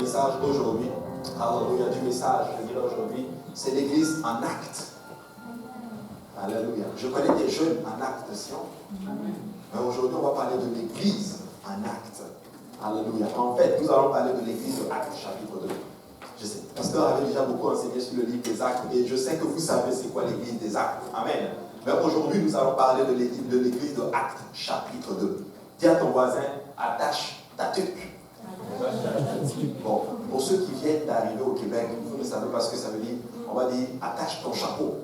message aujourd'hui, alléluia, du message, je dirais aujourd'hui, c'est l'église en acte. Alléluia. Je connais des jeunes en acte de Sion, mais aujourd'hui, on va parler de l'église en acte. Alléluia. En fait, nous allons parler de l'église de Actes, chapitre 2. Je sais, le pasteur avait déjà beaucoup enseigné sur le livre des actes, et je sais que vous savez c'est quoi l'église des actes. Amen. Mais aujourd'hui, nous allons parler de l'église de Actes, chapitre 2. Dis à ton voisin, attache ta tuque. Bon, pour ceux qui viennent d'arriver au Québec, vous ne savez pas ce que ça veut dire. On va dire, attache ton chapeau.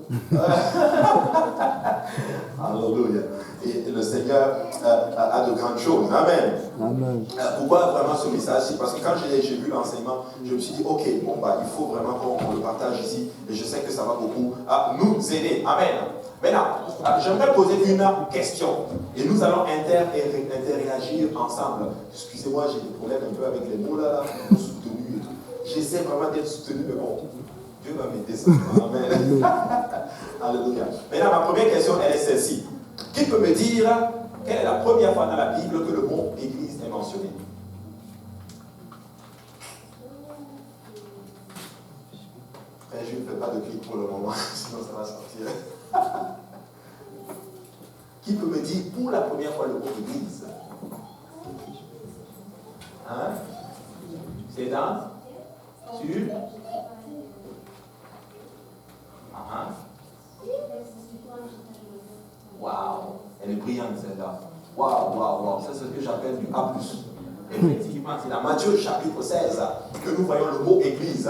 Alléluia. Et le Seigneur a de grandes choses. Amen. Amen. Pourquoi vraiment ce message-ci? Parce que quand j'ai vu l'enseignement, je me suis dit, ok, bon, bah, il faut vraiment qu'on le partage ici. Et je sais que ça va beaucoup nous aider. Amen. Maintenant, j'aimerais poser une question. Et nous allons interagir ensemble. Excusez-moi, j'ai des problèmes un peu avec les mots là, soutenu et tout. J'essaie vraiment d'être soutenu, mais bon, Dieu va m'aider ça. Amen. Alléluia. Maintenant, ma première question, elle est celle-ci. Qui peut me dire quelle est la première fois dans la Bible que le mot église est mentionné? Je ne fais pas de clic pour le moment, sinon ça va sortir. Qui peut me dire pour la première fois le mot église? Hein? C'est dans? Sur? Waouh, elle est brillante celle-là. Waouh. Ça, c'est ce que j'appelle du A+. Effectivement, c'est dans Matthieu chapitre 16 que nous voyons le mot église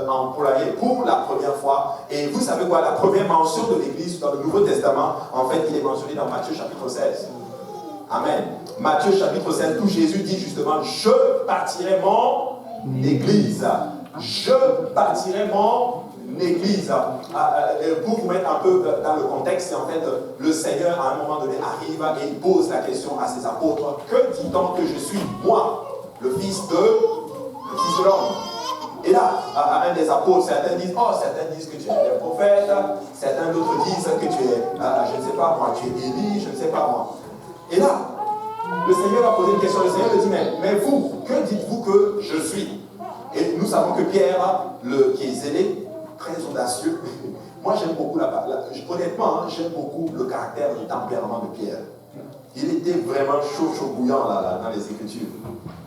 employé pour la première fois. Et vous savez quoi, la première mention de l'église dans le Nouveau Testament, en fait, il est mentionné dans Matthieu chapitre 16. Amen. Matthieu chapitre 16, où Jésus dit justement, je bâtirai mon église. Je bâtirai mon église. Pour vous mettre un peu dans le contexte, en fait, le Seigneur, à un moment donné, arrive et il pose la question à ses apôtres, que dit-on que je suis, moi, le fils de l'homme? Et là, un des apôtres, certains disent que tu es un prophète, certains d'autres disent que tu es, je ne sais pas moi, tu es Élie, je ne sais pas moi. Et là, le Seigneur a posé une question, le Seigneur lui dit, mais vous, que dites-vous que je suis? Et nous savons que Pierre, qui est zélé, très audacieux. Moi, j'aime beaucoup honnêtement, j'aime beaucoup le caractère, le tempérament de Pierre. Il était vraiment chaud bouillant là, dans les Écritures.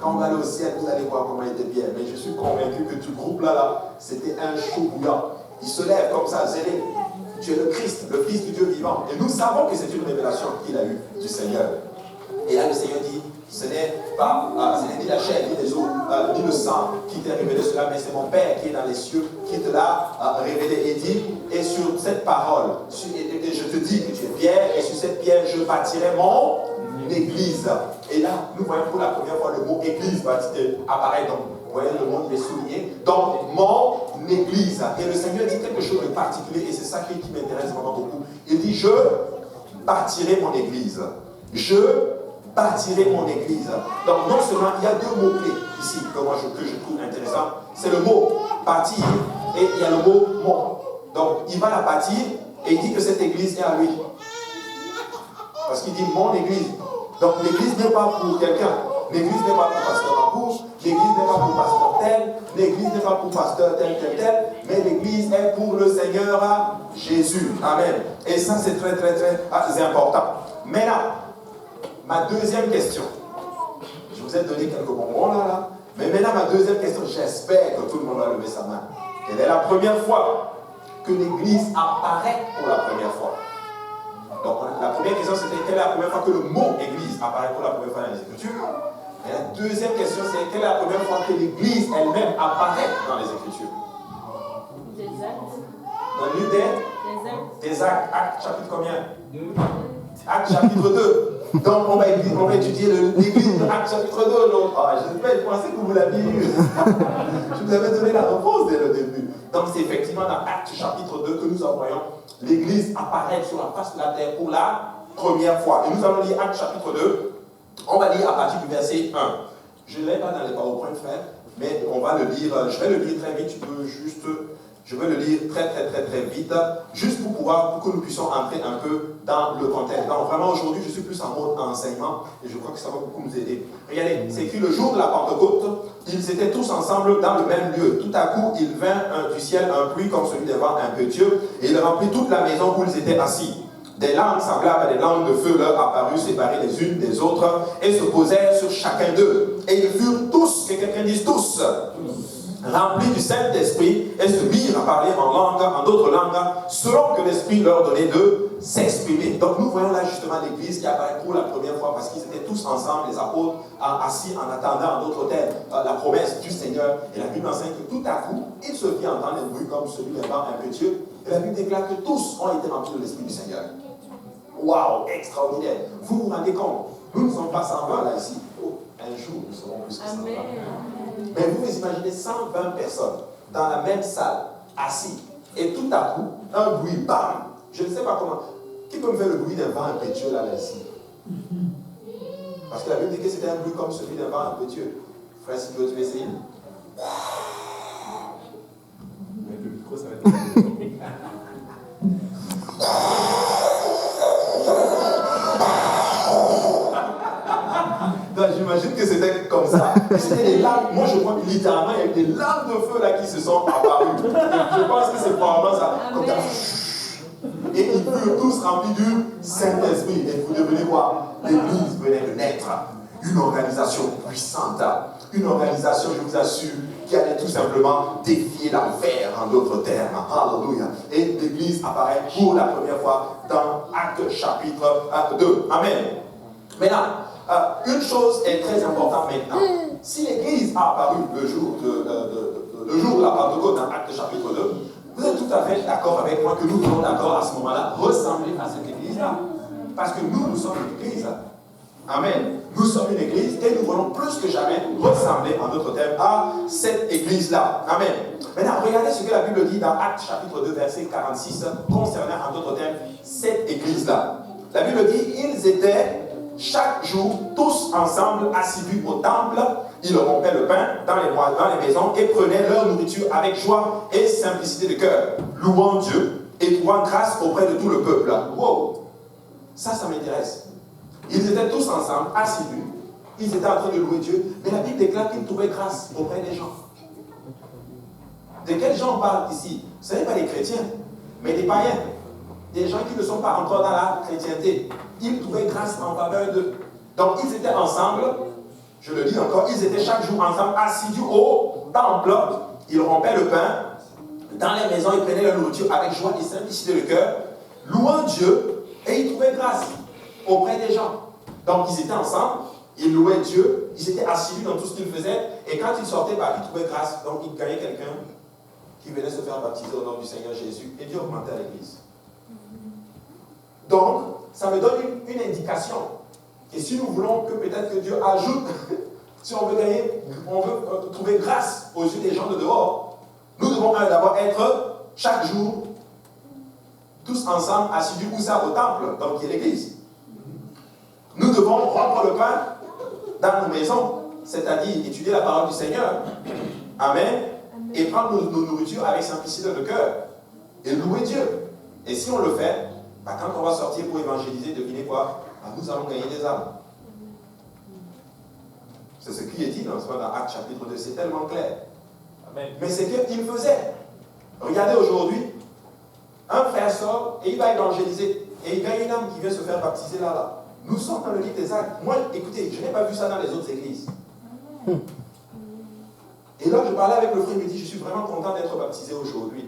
Quand on va aller au ciel, vous allez voir comment était Pierre. Mais je suis convaincu que tout le groupe là, c'était un chaud bouillant. Il se lève comme ça, zélé. Tu es le Christ, le Fils du Dieu vivant. Et nous savons que c'est une révélation qu'il a eue du Seigneur. Et là, le Seigneur dit, ce n'est ni la chair, ni les os, ni le sang qui t'a révélé cela, mais c'est mon Père qui est dans les cieux, qui te l'a révélé. Et dit, et sur cette parole, et je te dis que tu es Pierre, et sur cette pierre, je bâtirai mon église. Et là, nous voyons pour la première fois le mot église apparaît. Donc, vous voyez, le mot il est souligné. Donc, mon église. Et le Seigneur dit quelque chose de particulier, et c'est ça qui m'intéresse vraiment beaucoup. Il dit, je bâtirai mon église. Je bâtirai mon église. Donc non seulement il y a deux mots-clés ici que je trouve intéressant, c'est le mot bâtir et il y a le mot mon. Donc il va la bâtir et il dit que cette église est à lui. Parce qu'il dit mon église. Donc l'église n'est pas pour quelqu'un. L'église n'est pas pour pasteur Mabouche, l'église n'est pas pour pasteur tel, l'église n'est pas pour pasteur tel, mais l'église est pour le Seigneur Jésus. Amen. Et ça c'est très important. Maintenant, ma deuxième question, je vous ai donné quelques bonbons là, mais maintenant ma deuxième question, j'espère que tout le monde va lever sa main. Quelle est la première fois que l'église apparaît pour la première fois? Donc la première question c'était quelle est la première fois que le mot église apparaît pour la première fois dans les Écritures? Et la deuxième question c'est quelle est la première fois que l'église elle-même apparaît dans les Écritures? Des actes. Dans le livre des actes. Actes chapitre combien? 2. Actes chapitre 2. Donc on va étudier l'église de Actes chapitre 2. Donc, je pensais que vous l'aviez eu. Je vous avais donné la réponse dès le début. Donc c'est effectivement dans Actes chapitre 2 que nous voyons l'église apparaître sur la face de la terre pour la première fois. Et nous allons lire Actes chapitre 2. On va lire à partir du verset 1. Je ne l'ai pas dans les PowerPoint, frère, mais on va le lire. Je vais le lire très vite. Tu peux juste Je vais le lire très vite, juste pour que nous puissions entrer un peu dans le contexte. Donc vraiment aujourd'hui, je suis plus en mode enseignement et je crois que ça va beaucoup nous aider. Regardez, c'est écrit le jour de la Pentecôte, ils étaient tous ensemble dans le même lieu. Tout à coup, il vint du ciel un bruit comme celui d'un vent impétueux et il remplit toute la maison où ils étaient assis. Des langues semblables à des langues de feu leur apparurent séparées les unes des autres et se posèrent sur chacun d'eux. Et ils furent tous, que quelqu'un dise tous, remplis du Saint-Esprit et se mirent à parler en d'autres langues, selon que l'Esprit leur donnait de s'exprimer. Donc nous voyons là justement l'Église qui apparaît pour la première fois parce qu'ils étaient tous ensemble, les apôtres, assis en attendant, en d'autres termes, la promesse du Seigneur. Et la Bible enseigne que tout à coup, il se fit entendre un bruit comme celui d'un vent impétueux. Et la Bible déclare que tous ont été remplis de l'Esprit du Seigneur. Waouh, extraordinaire. Vous vous rendez compte, nous ne sommes pas 120 là ici. Oh, un jour, nous serons plus que 120. Mais vous vous imaginez 120 personnes dans la même salle, assis, et tout à coup, un bruit, bam. Je ne sais pas comment. Qui peut me faire le bruit d'un vent impétueux là ici? Parce que la Bible dit que c'était un bruit comme celui d'un vent impétueux. Frère, si tu veux essayer. Mais le micro, ça va être. Donc, j'imagine que c'était comme ça. C'était des lames. Moi, je crois que littéralement, il y a eu des lames de feu là qui se sont apparues. Je pense que c'est probablement ça. Comme ça. Et ils furent tous remplis du Saint-Esprit. Et vous devenez voir, l'Église venait de naître. Une organisation puissante. Une organisation, je vous assure, qui allait tout simplement défier l'enfer, en d'autres termes. Alléluia. Et l'Église apparaît pour la première fois dans Actes chapitre 2. Amen. Maintenant, une chose est très importante maintenant. Si l'Église a apparu le jour de la Pentecôte dans Actes chapitre 2, vous êtes tout à fait d'accord avec moi que nous devons d'accord à ce moment-là ressembler à cette Église-là. Parce que nous sommes une Église. Amen. Nous sommes une Église et nous voulons plus que jamais ressembler, en d'autres termes, à cette Église-là. Amen. Maintenant, regardez ce que la Bible dit dans Actes chapitre 2, verset 46, concernant, en d'autres termes, cette Église-là. La Bible dit, ils étaient chaque jour, tous ensemble, assidus au temple, ils rompaient le pain dans les maisons et prenaient leur nourriture avec joie et simplicité de cœur, louant Dieu et trouvant grâce auprès de tout le peuple. Wow! Ça m'intéresse. Ils étaient tous ensemble, assidus, ils étaient en train de louer Dieu, mais la Bible déclare qu'ils trouvaient grâce auprès des gens. De quels gens on parle ici? Ce n'est pas des chrétiens, mais des païens, des gens qui ne sont pas encore dans la chrétienté. Ils trouvaient grâce en faveur d'eux. Donc ils étaient ensemble, je le dis encore, ils étaient chaque jour ensemble, assidus au temple, ils rompaient le pain, dans les maisons, ils prenaient leur nourriture avec joie et simplicité de cœur, louant Dieu, et ils trouvaient grâce auprès des gens. Donc ils étaient ensemble, ils louaient Dieu, ils étaient assidus dans tout ce qu'ils faisaient, et quand ils sortaient, ils trouvaient grâce. Donc ils gagnaient quelqu'un qui venait se faire baptiser au nom du Seigneur Jésus, et Dieu augmentait à l'église. Donc, ça me donne une indication. Et si nous voulons que peut-être que Dieu ajoute, si on veut gagner, on veut trouver grâce aux yeux des gens de dehors, nous devons d'abord être chaque jour tous ensemble assidus où ça au temple, donc qui est l'église. Nous devons rompre le pain dans nos maisons, c'est-à-dire étudier la parole du Seigneur. Amen. Et prendre nos nourritures avec simplicité de cœur et louer Dieu. Et si on le fait, quand on va sortir pour évangéliser, devinez quoi? Nous allons gagner des âmes. C'est ce qui est dit dans Actes chapitre 2, c'est tellement clair. Amen. Mais c'est qu'il faisait. Regardez aujourd'hui, un frère sort et il va évangéliser. Et il y a une âme qui vient se faire baptiser là. Nous sommes dans le livre des Actes. Moi, écoutez, je n'ai pas vu ça dans les autres églises. Et là, je parlais avec le frère, il me dit, je suis vraiment content d'être baptisé aujourd'hui.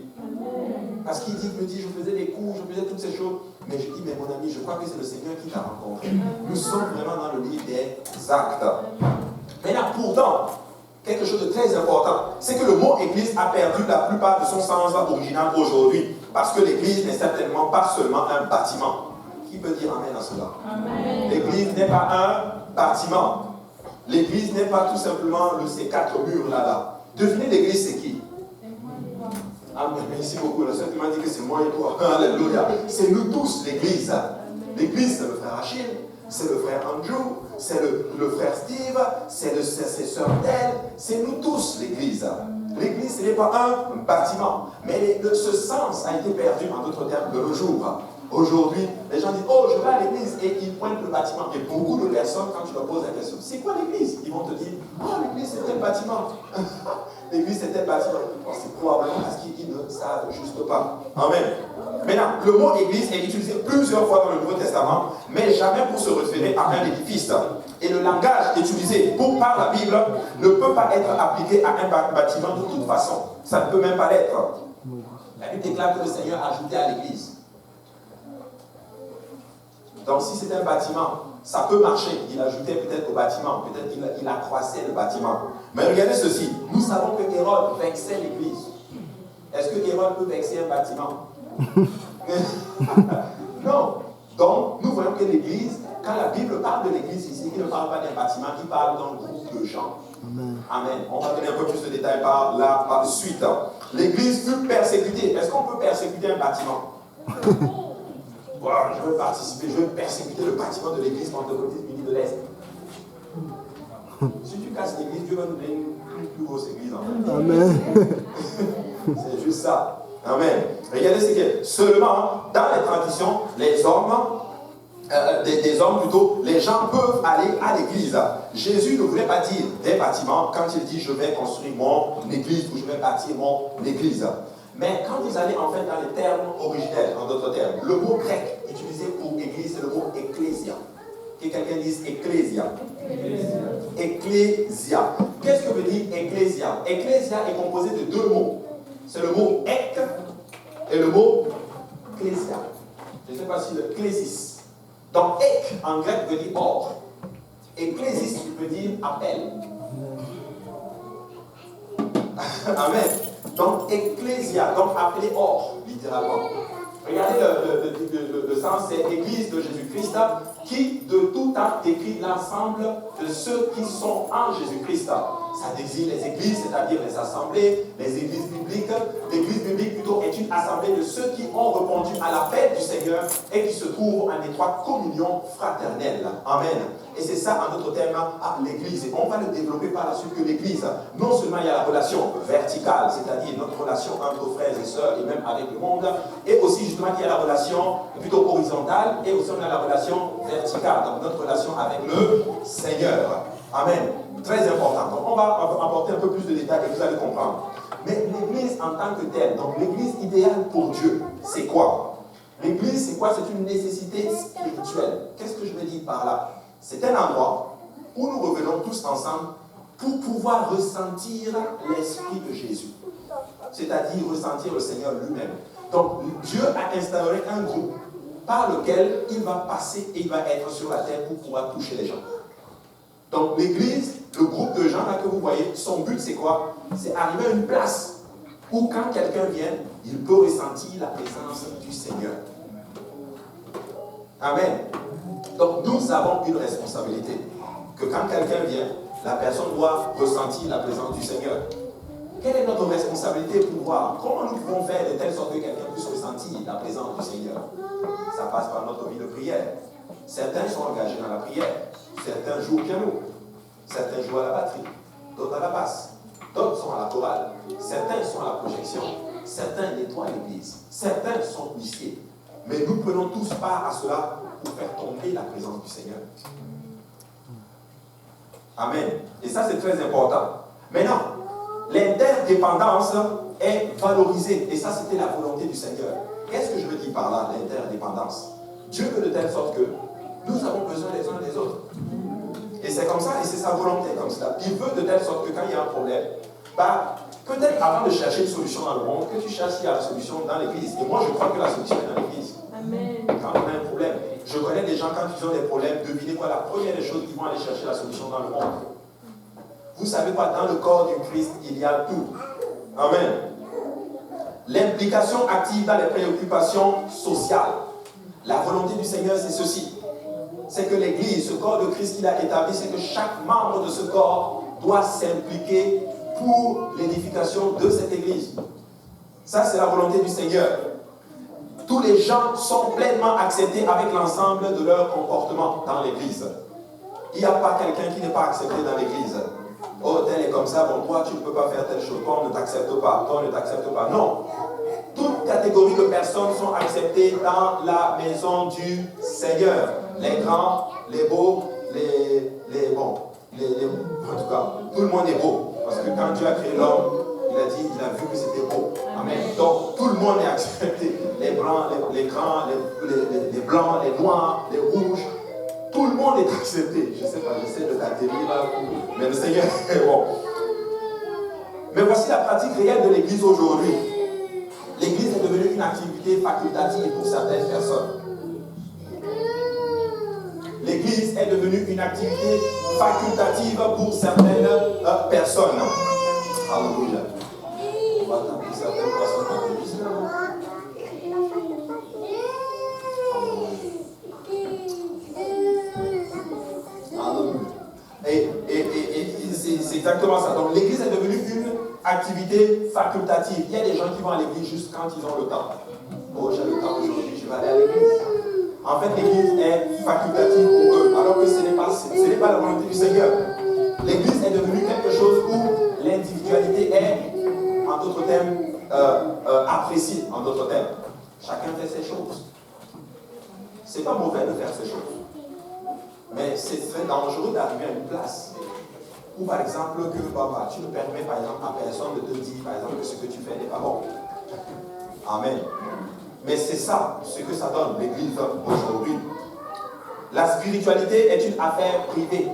Parce qu'il me dit, je faisais des cours, je faisais toutes ces choses. Mais je dis, mais mon ami, je crois que c'est le Seigneur qui t'a rencontré. Nous sommes vraiment dans le livre des Actes. Maintenant, pourtant, quelque chose de très important, c'est que le mot église a perdu la plupart de son sens original aujourd'hui. Parce que l'église n'est certainement pas seulement un bâtiment. Qui peut dire amen à cela? L'église n'est pas un bâtiment. L'église n'est pas tout simplement ces quatre murs là. Devinez l'église, c'est qui? Amen. Merci beaucoup. Le Seigneur m'a dit que c'est moi et toi. Alléluia. C'est nous tous l'église. L'église, c'est le frère Achille, c'est le frère Andrew, c'est le frère Steve, c'est sœur Del, c'est nous tous l'église. L'église, ce n'est pas un bâtiment. Mais ce sens a été perdu, en d'autres termes, de nos jours. Aujourd'hui, les gens disent, oh, je vais à l'église, et ils pointent le bâtiment. Et beaucoup de personnes, quand tu leur poses la question, c'est quoi l'église? Ils vont te dire, ah, l'église c'est tel bâtiment. L'église c'est tel bâtiment. Bon, c'est probablement parce qu'ils ne savent juste pas. Amen. Maintenant, le mot église est utilisé plusieurs fois dans le Nouveau Testament, mais jamais pour se référer à un édifice. Et le langage utilisé par la Bible ne peut pas être appliqué à un bâtiment de toute façon. Ça ne peut même pas l'être. La Bible déclare que le Seigneur a ajouté à l'église. Donc si c'est un bâtiment, ça peut marcher. Il ajoutait peut-être au bâtiment, peut-être qu'il accroissait le bâtiment. Mais regardez ceci, nous savons que Hérode vexait l'église. Est-ce que Hérode peut vexer un bâtiment? Non. Donc nous voyons que l'église, quand la Bible parle de l'église ici, il ne parle pas d'un bâtiment, il parle d'un groupe de gens. Amen. Amen. On va donner un peu plus de détails par la suite. L'église fut persécutée. Est-ce qu'on peut persécuter un bâtiment? Voilà, je veux participer, je veux persécuter le bâtiment de l'église pentecôtiste unie de l'Est. Si tu casses l'église, Dieu va nous donner une plus grosse église en fait. Amen. C'est juste ça. Amen. Regardez ce que seulement dans les traditions, les hommes, des hommes plutôt, les gens peuvent aller à l'église. Jésus ne voulait pas dire des bâtiments quand il dit je vais construire mon église ou je vais bâtir mon église. Mais quand vous allez en fait dans les termes originels, en d'autres termes, le mot grec utilisé pour église, c'est le mot ecclésia. Que quelqu'un dise ecclésia. Ecclésia. Qu'est-ce que veut dire ecclésia? Ecclésia est composé de deux mots. C'est le mot ek et le mot ecclésia. Je ne sais pas si le clésis. Donc ek en grec veut dire ordre. Ecclésis veut dire appel. Amen. Donc, ecclésia, donc appelé hors, littéralement. Regardez le sens, c'est l'église de Jésus-Christ qui, de tout temps, décrit l'ensemble de ceux qui sont en Jésus-Christ. Ça désigne les églises, c'est-à-dire les assemblées, les églises bibliques. L'église biblique, plutôt, est une assemblée de ceux qui ont répondu à l'appel du Seigneur et qui se trouvent en étroite communion fraternelle. Amen. Et c'est ça, en d'autres termes, l'église. Et on va le développer par la suite que l'église, non seulement il y a la relation verticale, c'est-à-dire notre relation entre frères et sœurs et même avec le monde, et aussi justement qu'il y a la relation plutôt horizontale, et aussi on a la relation verticale, donc notre relation avec le Seigneur. Amen. Très important. Donc on va apporter un peu plus de détails et vous allez comprendre. Mais l'église en tant que telle, donc l'église idéale pour Dieu, c'est quoi? L'église, c'est quoi? C'est une nécessité spirituelle. Qu'est-ce que je veux dire par là? C'est un endroit où nous revenons tous ensemble pour pouvoir ressentir l'Esprit de Jésus. C'est-à-dire ressentir le Seigneur lui-même. Donc Dieu a instauré un groupe par lequel il va passer et il va être sur la terre pour pouvoir toucher les gens. Donc l'église, le groupe de gens là que vous voyez, son but c'est quoi? C'est arriver à une place où quand quelqu'un vient, il peut ressentir la présence du Seigneur. Amen. Donc nous avons une responsabilité. Que quand quelqu'un vient, la personne doit ressentir la présence du Seigneur. Quelle est notre responsabilité pour voir comment nous pouvons faire de telle sorte que quelqu'un puisse ressentir la présence du Seigneur? Ça passe par notre vie de prière. Certains sont engagés dans la prière. Certains jouent au piano. Certains jouent à la batterie. D'autres à la basse. D'autres sont à la chorale. Certains sont à la projection. Certains nettoient l'église. Certains sont huissiers. Mais nous prenons tous part à cela pour faire tomber la présence du Seigneur. Amen. Et ça, c'est très important. Maintenant, l'interdépendance est valorisée. Et ça, c'était la volonté du Seigneur. Qu'est-ce que je veux dire par là, l'interdépendance? Dieu veut de telle sorte que nous avons besoin les uns des autres. Et c'est comme ça, et c'est sa volonté comme ça. Il veut de telle sorte que quand il y a un problème, peut-être avant de chercher une solution dans le monde, que tu cherches s'il y a la solution dans l'église. Et moi, je crois que la solution est dans l'église. Amen. Quand on a un problème, je connais des gens, quand ils ont des problèmes, devinez quoi, la première des choses, ils vont aller chercher la solution dans le monde. Vous savez quoi, dans le corps du Christ, il y a tout. Amen. L'implication active dans les préoccupations sociales. La volonté du Seigneur, c'est ceci. C'est que l'Église, ce corps de Christ qu'il a établi, c'est que chaque membre de ce corps doit s'impliquer pour l'édification de cette Église. Ça, c'est la volonté du Seigneur. Tous les gens sont pleinement acceptés avec l'ensemble de leur comportement dans l'Église. Il n'y a pas quelqu'un qui n'est pas accepté dans l'Église. Oh, tel est comme ça, bon, toi, tu ne peux pas faire telle chose, toi, on ne t'accepte pas, toi, on ne t'accepte pas. Non. Toutes catégories de personnes sont acceptées dans la maison du Seigneur. Les grands, les beaux, les bons. En tout cas, tout le monde est beau. Parce que quand Dieu a créé l'homme, il a dit, il a vu que c'était beau. Amen. Donc, tout le monde est accepté. Les blancs, les grands, les blancs, les noirs, les rouges. Tout le monde est accepté. Je ne sais pas, j'essaie de t'atterrir là. Mais le Seigneur est bon. Mais voici la pratique réelle de l'Église aujourd'hui. L'Église est devenue une activité facultative pour certaines personnes. L'Église est devenue une activité facultative pour certaines personnes. Alléluia. On va taper certaines personnes dans l'Église. Et c'est exactement ça. Donc l'Église est devenue une activité facultative. Il y a des gens qui vont à l'Église juste quand ils ont le temps. Oh, j'ai le temps aujourd'hui, je vais aller à l'Église. En fait, l'Église est facultative pour eux, alors que ce n'est pas la volonté du Seigneur. L'Église est devenue quelque chose où l'individualité est, en d'autres termes, appréciée, en d'autres termes. Chacun fait ses choses. C'est pas mauvais de faire ces choses. Mais c'est très dangereux d'arriver à une place où, par exemple, que tu ne permets, par exemple, à personne de te dire, par exemple, que ce que tu fais n'est pas bon. Amen. Mais c'est ça, ce que ça donne, l'Église aujourd'hui. La spiritualité est une affaire privée.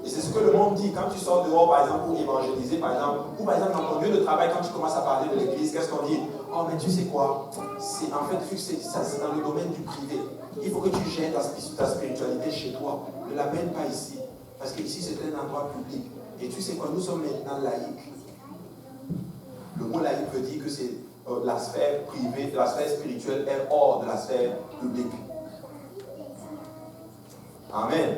Et c'est ce que le monde dit. Quand tu sors dehors, par exemple, pour évangéliser, par exemple, ou par exemple, dans ton lieu de travail, quand tu commences à parler de l'Église, qu'est-ce qu'on dit? Oh, mais tu sais quoi? C'est en fait, vu que c'est dans le domaine du privé. Il faut que tu gères ta spiritualité chez toi. Ne l'amène pas ici. Parce qu'ici, c'est un endroit public. Et tu sais quoi? Nous sommes maintenant laïcs. Le mot laïque veut dire que c'est la sphère privée, la sphère spirituelle est hors de la sphère publique. Amen.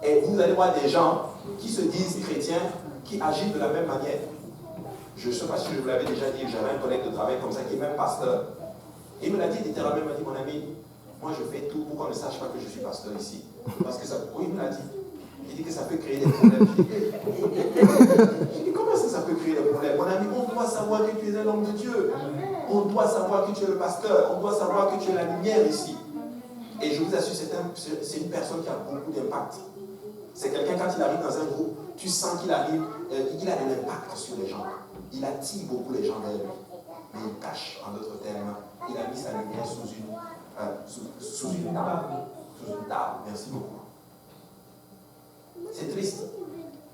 Et vous allez voir des gens qui se disent chrétiens, qui agissent de la même manière. Je ne sais pas si je vous l'avais déjà dit, j'avais un collègue de travail comme ça qui est même pasteur. Et il me l'a dit littéralement, il m'a dit, mon ami, moi je fais tout pour qu'on ne sache pas que je suis pasteur ici. Parce que ça, oui, il me l'a dit. Il dit que ça peut créer des problèmes. Je dis, comment ça peut créer des problèmes? Mon ami, on doit savoir que tu es un homme de Dieu. On doit savoir que tu es le pasteur. On doit savoir que tu es la lumière ici. Et je vous assure, c'est une personne qui a beaucoup d'impact. C'est quelqu'un, quand il arrive dans un groupe, tu sens qu'il arrive, il a de l'impact sur les gens. Il attire beaucoup les gens vers lui. Mais il cache, en d'autres termes, il a mis sa lumière sous une table. Sous une table. Merci beaucoup. C'est triste.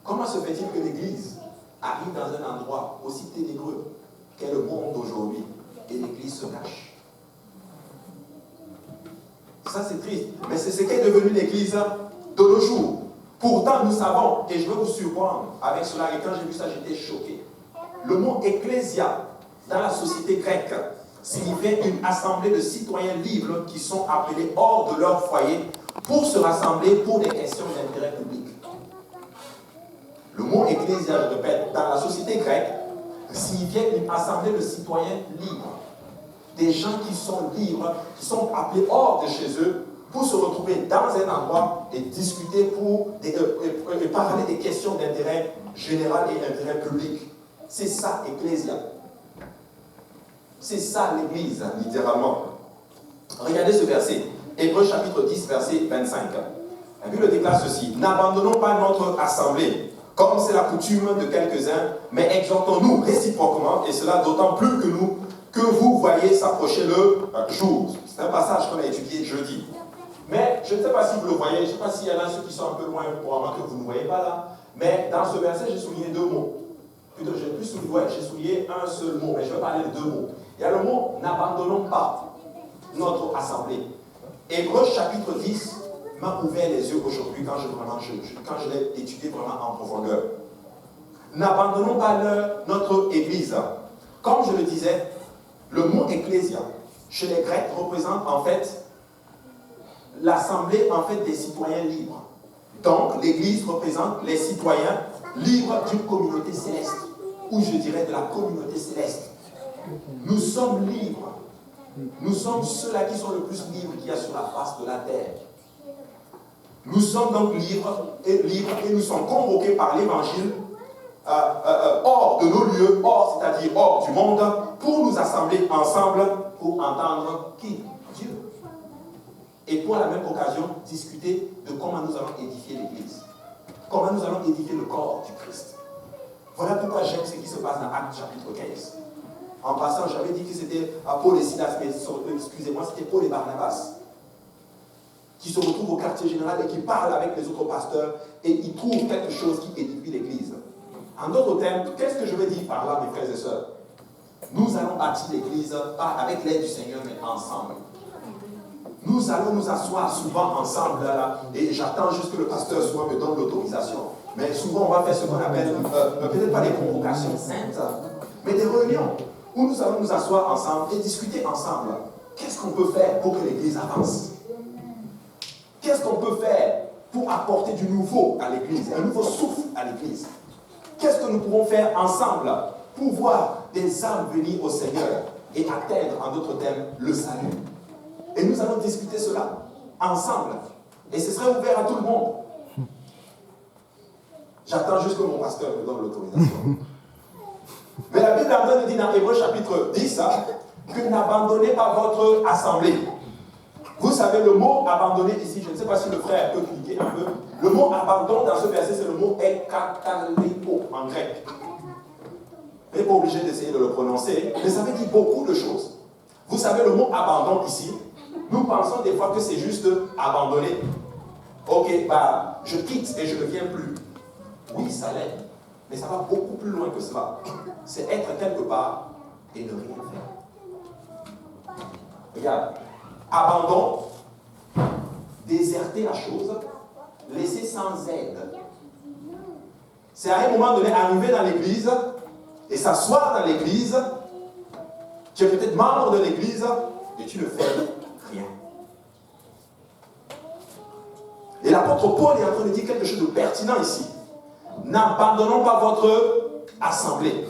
Comment se fait-il que l'Église arrive dans un endroit aussi ténébreux qu'est le monde d'aujourd'hui et l'Église se cache? Ça, c'est triste. Mais c'est ce qu'est devenu l'Église de nos jours. Pourtant, nous savons, et je veux vous surprendre avec cela, et quand j'ai vu ça, j'étais choqué. Le mot ecclésia, dans la société grecque, signifiait une assemblée de citoyens libres qui sont appelés hors de leur foyer pour se rassembler pour des questions d'intérêt public. Le mot ecclésia, je répète, dans la société grecque, signifiait une assemblée de citoyens libres. Des gens qui sont libres, qui sont appelés hors de chez eux pour se retrouver dans un endroit et discuter et parler des questions d'intérêt général et d'intérêt public. C'est ça, ecclésia. C'est ça, l'Église, littéralement. Regardez ce verset. Hébreux chapitre 10, verset 25. La Bible déclare ceci. N'abandonnons pas notre assemblée, comme c'est la coutume de quelques-uns, mais exhortons-nous réciproquement, et cela d'autant plus que vous voyez s'approcher le jour. C'est un passage qu'on a étudié jeudi. Mais je ne sais pas si vous le voyez, je ne sais pas s'il y en a ceux qui sont un peu loin, probablement que vous ne voyez pas là. Mais dans ce verset, j'ai souligné deux mots. Plutôt, j'ai souligné un seul mot, mais je vais parler de deux mots. Il y a le mot « n'abandonnons pas notre assemblée ». Hébreux chapitre 10 m'a ouvert les yeux aujourd'hui quand je l'ai étudié vraiment en profondeur. N'abandonnons pas notre Église. Comme je le disais, le mot « ecclésia » chez les Grecs représente en fait l'assemblée en fait des citoyens libres. Donc l'Église représente les citoyens libres d'une communauté céleste, ou je dirais de la communauté céleste. Nous sommes libres. Nous sommes ceux-là qui sont le plus libres qu'il y a sur la face de la terre. Nous sommes donc libres et nous sommes convoqués par l'Évangile hors de nos lieux, hors, c'est-à-dire hors du monde, pour nous assembler ensemble pour entendre qui? Dieu. Et pour la même occasion, discuter de comment nous allons édifier l'Église. Comment nous allons édifier le corps du Christ. Voilà pourquoi j'aime ce qui se passe dans Actes chapitre 15. En passant, j'avais dit que c'était Paul et Silas, mais excusez-moi, c'était Paul et Barnabas, qui se retrouvent au quartier général et qui parlent avec les autres pasteurs et ils trouvent quelque chose qui édifie l'Église. En d'autres termes, qu'est-ce que je veux dire par là, mes frères et sœurs? Nous allons bâtir l'Église, pas avec l'aide du Seigneur, mais ensemble. Nous allons nous asseoir souvent ensemble, là, et j'attends juste que le pasteur soit me donne l'autorisation. Mais souvent, on va faire ce qu'on appelle, peut-être pas des convocations saintes, mais des réunions où nous allons nous asseoir ensemble et discuter ensemble. Qu'est-ce qu'on peut faire pour que l'Église avance? Qu'est-ce qu'on peut faire pour apporter du nouveau à l'Église, un nouveau souffle à l'Église? Qu'est-ce que nous pouvons faire ensemble pour voir des âmes venir au Seigneur et atteindre, en d'autres termes, le salut? Et nous allons discuter cela ensemble. Et ce serait ouvert à tout le monde. J'attends juste que mon pasteur me donne l'autorisation. Mais la Bible nous dit dans Hébreux chapitre 10 que n'abandonnez pas votre assemblée. Vous savez, le mot abandonner ici, je ne sais pas si le frère peut cliquer un peu. Le mot abandon dans ce verset, c'est le mot ekatalépo en grec. Vous n'êtes pas obligé d'essayer de le prononcer, mais ça veut dire beaucoup de choses. Vous savez, le mot abandon ici, nous pensons des fois que c'est juste abandonner. Ok, je quitte et je ne viens plus. Oui, ça l'est, mais ça va beaucoup plus loin que cela. C'est être quelque part et ne rien faire. Regarde, abandon, déserter la chose, laisser sans aide. C'est à un moment donné arriver dans l'église et s'asseoir dans l'église. Tu es peut-être membre de l'église et tu ne fais rien. Et l'apôtre Paul est en train de dire quelque chose de pertinent ici. N'abandonnons pas votre assemblée.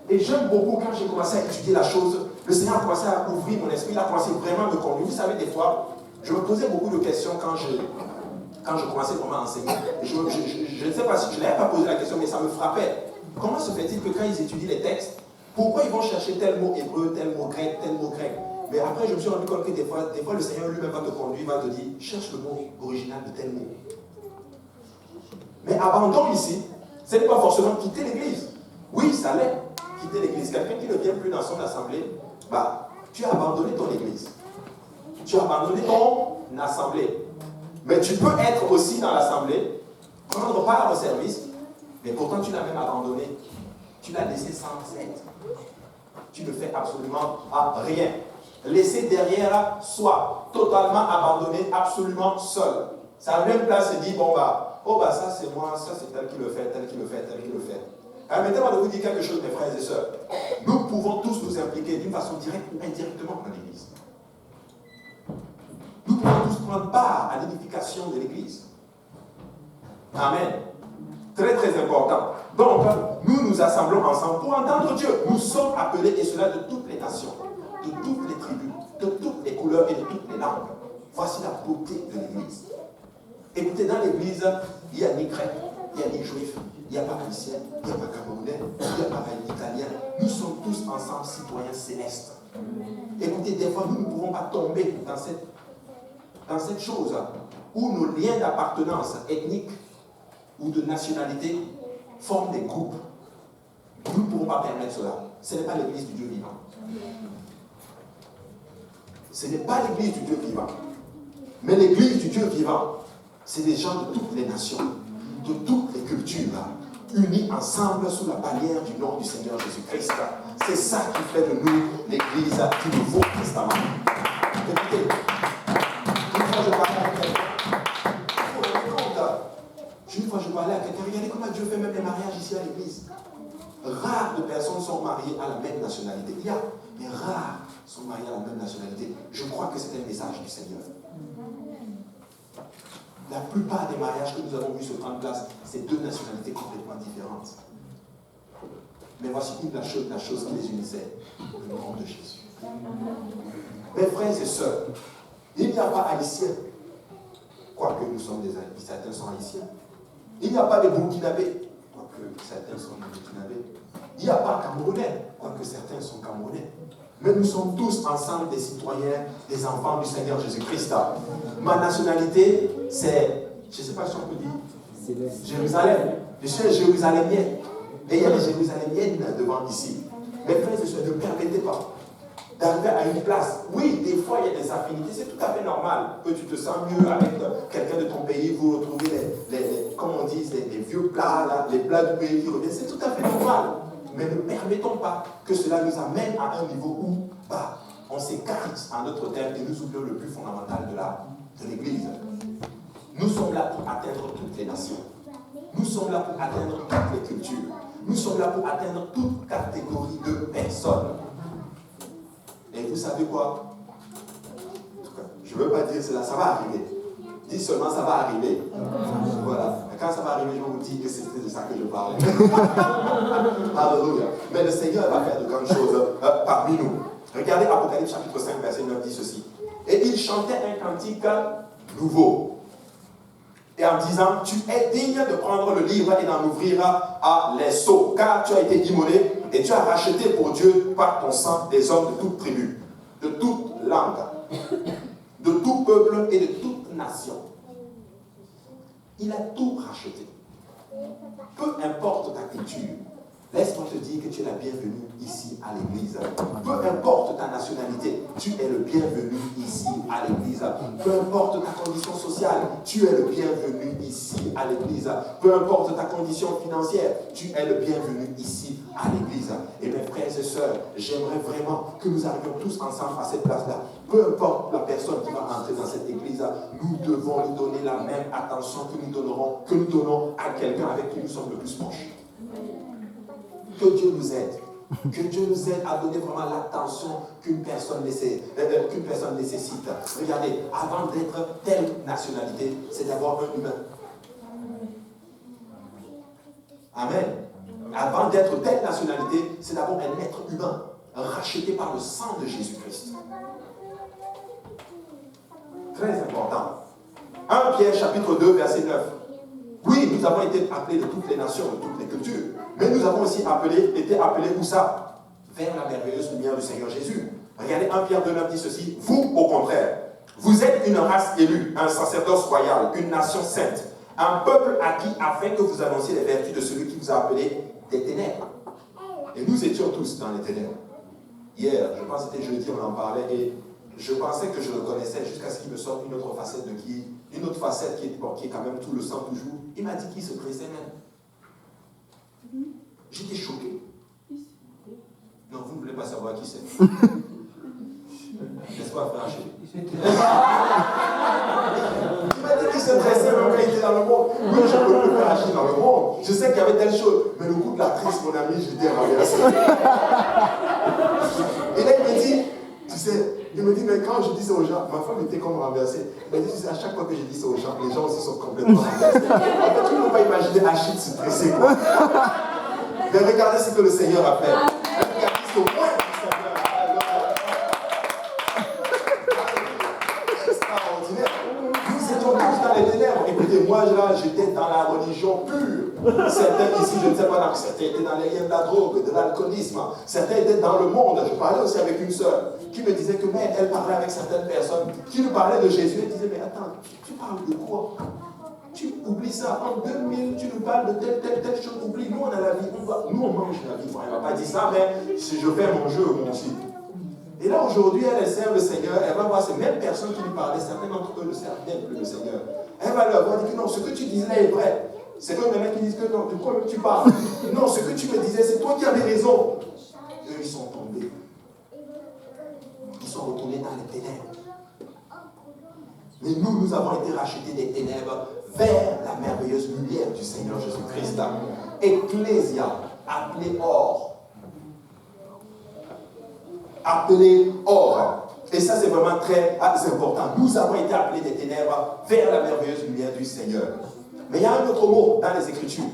Et j'aime beaucoup quand j'ai commencé à étudier la chose, le Seigneur a commencé à ouvrir mon esprit, il a commencé vraiment à me conduire. Vous savez, des fois, je me posais beaucoup de questions quand je commençais vraiment à enseigner. Et je ne sais pas si je n'avais pas posé la question, mais ça me frappait. Comment se fait-il que quand ils étudient les textes, pourquoi ils vont chercher tel mot hébreu, tel mot grec, tel mot grec? Mais après, je me suis rendu compte que des fois le Seigneur lui-même va te conduire, va te dire, cherche le mot original de tel mot. Mais abandon ici, ce n'est pas forcément quitter l'église. Oui, ça l'est, quitter l'église. Quelqu'un qui ne vient plus dans son assemblée, tu as abandonné ton église. Tu as abandonné ton assemblée. Mais tu peux être aussi dans l'assemblée, prendre part au service, mais pourtant tu l'as même abandonné. Tu l'as laissé sans aide. Tu ne fais absolument rien. Laissé derrière soi, totalement abandonné, absolument seul. C'est à la même place, il dit, ça c'est moi, ça c'est tel qui le fait, tel qui le fait, tel qui le fait. Permettez-moi de vous dire quelque chose, mes frères et sœurs. Nous pouvons tous nous impliquer d'une façon directe ou indirectement dans l'Église. Nous pouvons tous prendre part à l'édification de l'Église. Amen. Très très important. Donc, nous nous assemblons ensemble pour entendre Dieu. Nous sommes appelés, et cela de toutes les nations, de toutes les tribus, de toutes les couleurs et de toutes les langues. Voici la beauté de l'Église. Écoutez, dans l'Église, il n'y a ni grec, il n'y a ni juif, il n'y a pas haïtien, il n'y a pas camerounais, il n'y a pas italien. Nous sommes tous ensemble citoyens célestes. Écoutez, des fois, nous ne pouvons pas tomber dans cette chose où nos liens d'appartenance ethnique ou de nationalité forment des groupes. Nous ne pouvons pas permettre cela. Ce n'est pas l'Église du Dieu vivant. Ce n'est pas l'Église du Dieu vivant. Mais l'Église du Dieu vivant, c'est des gens de toutes les nations, de toutes les cultures, unis ensemble sous la bannière du nom du Seigneur Jésus-Christ. C'est ça qui fait de nous l'Église du Nouveau Testament. Écoutez, une fois je parlais à quelqu'un, regardez comment Dieu fait même les mariages ici à l'Église. Rares de personnes sont mariées à la même nationalité. Il y a, mais rares sont mariées à la même nationalité. Je crois que c'est un message du Seigneur. La plupart des mariages que nous avons vus se prendre place, c'est deux nationalités complètement différentes. Mais voici la chose qui les unissait, le nom de Jésus. Mes frères et sœurs, il n'y a pas haïtiens, quoique nous sommes des haïtiens, certains sont haïtiens. Il n'y a pas de burkinabés, quoique certains sont burkinabés. Il n'y a pas Camerounais, quoique certains sont Camerounais. Mais nous sommes tous ensemble des citoyens, des enfants du Seigneur Jésus-Christ. Ma nationalité, c'est, je ne sais pas si on peut dire, Jérusalem. Je suis un Jérusalémien. Et il y a des Jérusalémiennes devant ici. Mes frères et sœurs, ne permettez pas d'arriver à une place. Oui, des fois il y a des affinités, c'est tout à fait normal que tu te sens mieux avec quelqu'un de ton pays, vous retrouvez comme on dit, les vieux plats, là, les plats du pays qui reviennent, c'est tout à fait normal. Mais ne permettons pas que cela nous amène à un niveau où on s'écarte en notre terre et nous oublions le plus fondamental de l'Église. Nous sommes là pour atteindre toutes les nations. Nous sommes là pour atteindre toutes les cultures. Nous sommes là pour atteindre toute catégorie de personnes. Et vous savez quoi? Je ne veux pas dire cela, ça va arriver. Dis seulement ça va arriver. Voilà. Et quand ça va arriver, je vous dis que c'était de ça que je parle. Alléluia. Mais le Seigneur va faire de grandes choses parmi nous. Regardez Apocalypse chapitre 5, verset 9 dit ceci. Et il chantait un cantique nouveau. Et en disant, tu es digne de prendre le livre et d'en ouvrir à les sceaux, car tu as été immolé et tu as racheté pour Dieu par ton sang des hommes de toute tribu, de toute langue, de tout peuple et de toute nation. Il a tout racheté. Peu importe ta culture, laisse-moi te dire que tu es la bienvenue ici à l'église. Peu importe ta nationalité, tu es le bienvenu ici à l'église. Peu importe ta condition sociale, tu es le bienvenu ici à l'église. Peu importe ta condition financière, tu es le bienvenu ici à l'église. Et mes frères et sœurs, j'aimerais vraiment que nous arrivions tous ensemble à cette place-là. Peu importe la personne qui va entrer dans cette église, nous devons lui donner la même attention que nous donnons à quelqu'un avec qui nous sommes le plus proches. Que Dieu nous aide. Que Dieu nous aide à donner vraiment l'attention qu'une personne nécessite. Regardez, avant d'être telle nationalité, c'est d'abord un humain. Amen. Avant d'être telle nationalité, c'est d'abord un être humain, racheté par le sang de Jésus-Christ. Très important. 1 Pierre chapitre 2, verset 9. Oui, nous avons été appelés de toutes les nations, de toutes les cultures. Mais nous avons aussi été appelés où ça? Vers la merveilleuse lumière du Seigneur Jésus. Regardez 1 Pierre 2, 9 dit ceci. Vous, au contraire, vous êtes une race élue, un sacerdoce royal, une nation sainte, un peuple acquis afin que vous annonciez les vertus de celui qui vous a appelé des ténèbres. Et nous étions tous dans les ténèbres. Hier, je pense que c'était jeudi, on en parlait et je pensais que je le connaissais jusqu'à ce qu'il me sorte une autre facette qui est quand même tout le sang toujours. Il m'a dit qu'il se pressait même. J'étais choqué. Non, vous ne voulez pas savoir qui c'est. N'est-ce pas, frère? Il m'a dit qu'il se pressait même quand il était dans le monde. Oui, je peux le faire agir dans le monde. Je sais qu'il y avait telle chose. Mais le coup de l'actrice, mon ami, j'étais renversé. Et là, il me dit, tu sais, il me dit, mais quand je dis ça aux gens, ma femme était comme renversée. Il m'a dit, tu sais, à chaque fois que je dis ça aux gens, les gens aussi sont complètement renversés. En fait, tu ne peux pas imaginer Achille se presser, quoi. Mais regardez ce que le Seigneur a fait. Regardez ce que moi, le Seigneur a fait. Extraordinaire. Nous étions tous dans les ténèbres. Écoutez, moi, là, j'étais dans la religion pure. Certains ici, je ne sais pas, certains étaient dans les liens de la drogue, de l'alcoolisme. Certains étaient dans le monde. Je parlais aussi avec une sœur qui me disait que mais elle parlait avec certaines personnes qui nous parlaient de Jésus. Elle disait, mais attends, tu parles de quoi? Tu oublies ça. En 2000, tu nous parles de telle chose. Oublie, nous on a la vie. Nous on mange la vie. Bon, elle ne m'a pas dit ça, mais si je fais mon jeu, moi aussi. Et là aujourd'hui, elle sert le Seigneur. Elle va voir ces mêmes personnes qui lui parlaient. Certains d'entre eux ne servent même plus le Seigneur. Elle va leur dire que non, ce que tu disais là est vrai. C'est comme les mecs qui disent que non, de quoi même tu parles? Non, ce que tu me disais, c'est toi qui avais raison. Eux, ils sont tombés. Ils sont retournés dans les ténèbres. Mais nous avons été rachetés des ténèbres vers la merveilleuse lumière du Seigneur Jésus-Christ. Ecclésia, appelé or. Appelé or. Et ça, c'est vraiment très important. Nous avons été appelés des ténèbres vers la merveilleuse lumière du Seigneur. Mais il y a un autre mot dans les Écritures.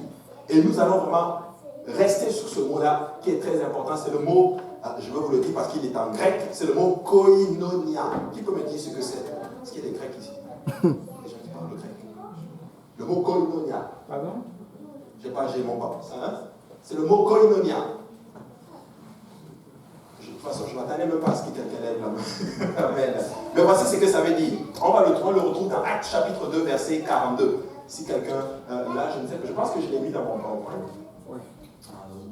Et nous allons vraiment rester sur ce mot-là qui est très important. C'est le mot, je vais vous le dire parce qu'il est en grec, c'est le mot koinonia. Qui peut me dire ce que c'est? Est-ce qu'il y a des Grecs ici? Les gens qui parlent le grec. Le mot koinonia. Pardon? J'ai mon papa. Hein? C'est le mot koinonia. De toute façon, je ne m'attendais même pas à ce que quelqu'un lève la main. Amen. Mais voici ce que ça veut dire. On le retrouve dans Actes chapitre 2, verset 42. Si quelqu'un, là, je ne sais pas, je pense que je l'ai mis dans mon PowerPoint. Oui.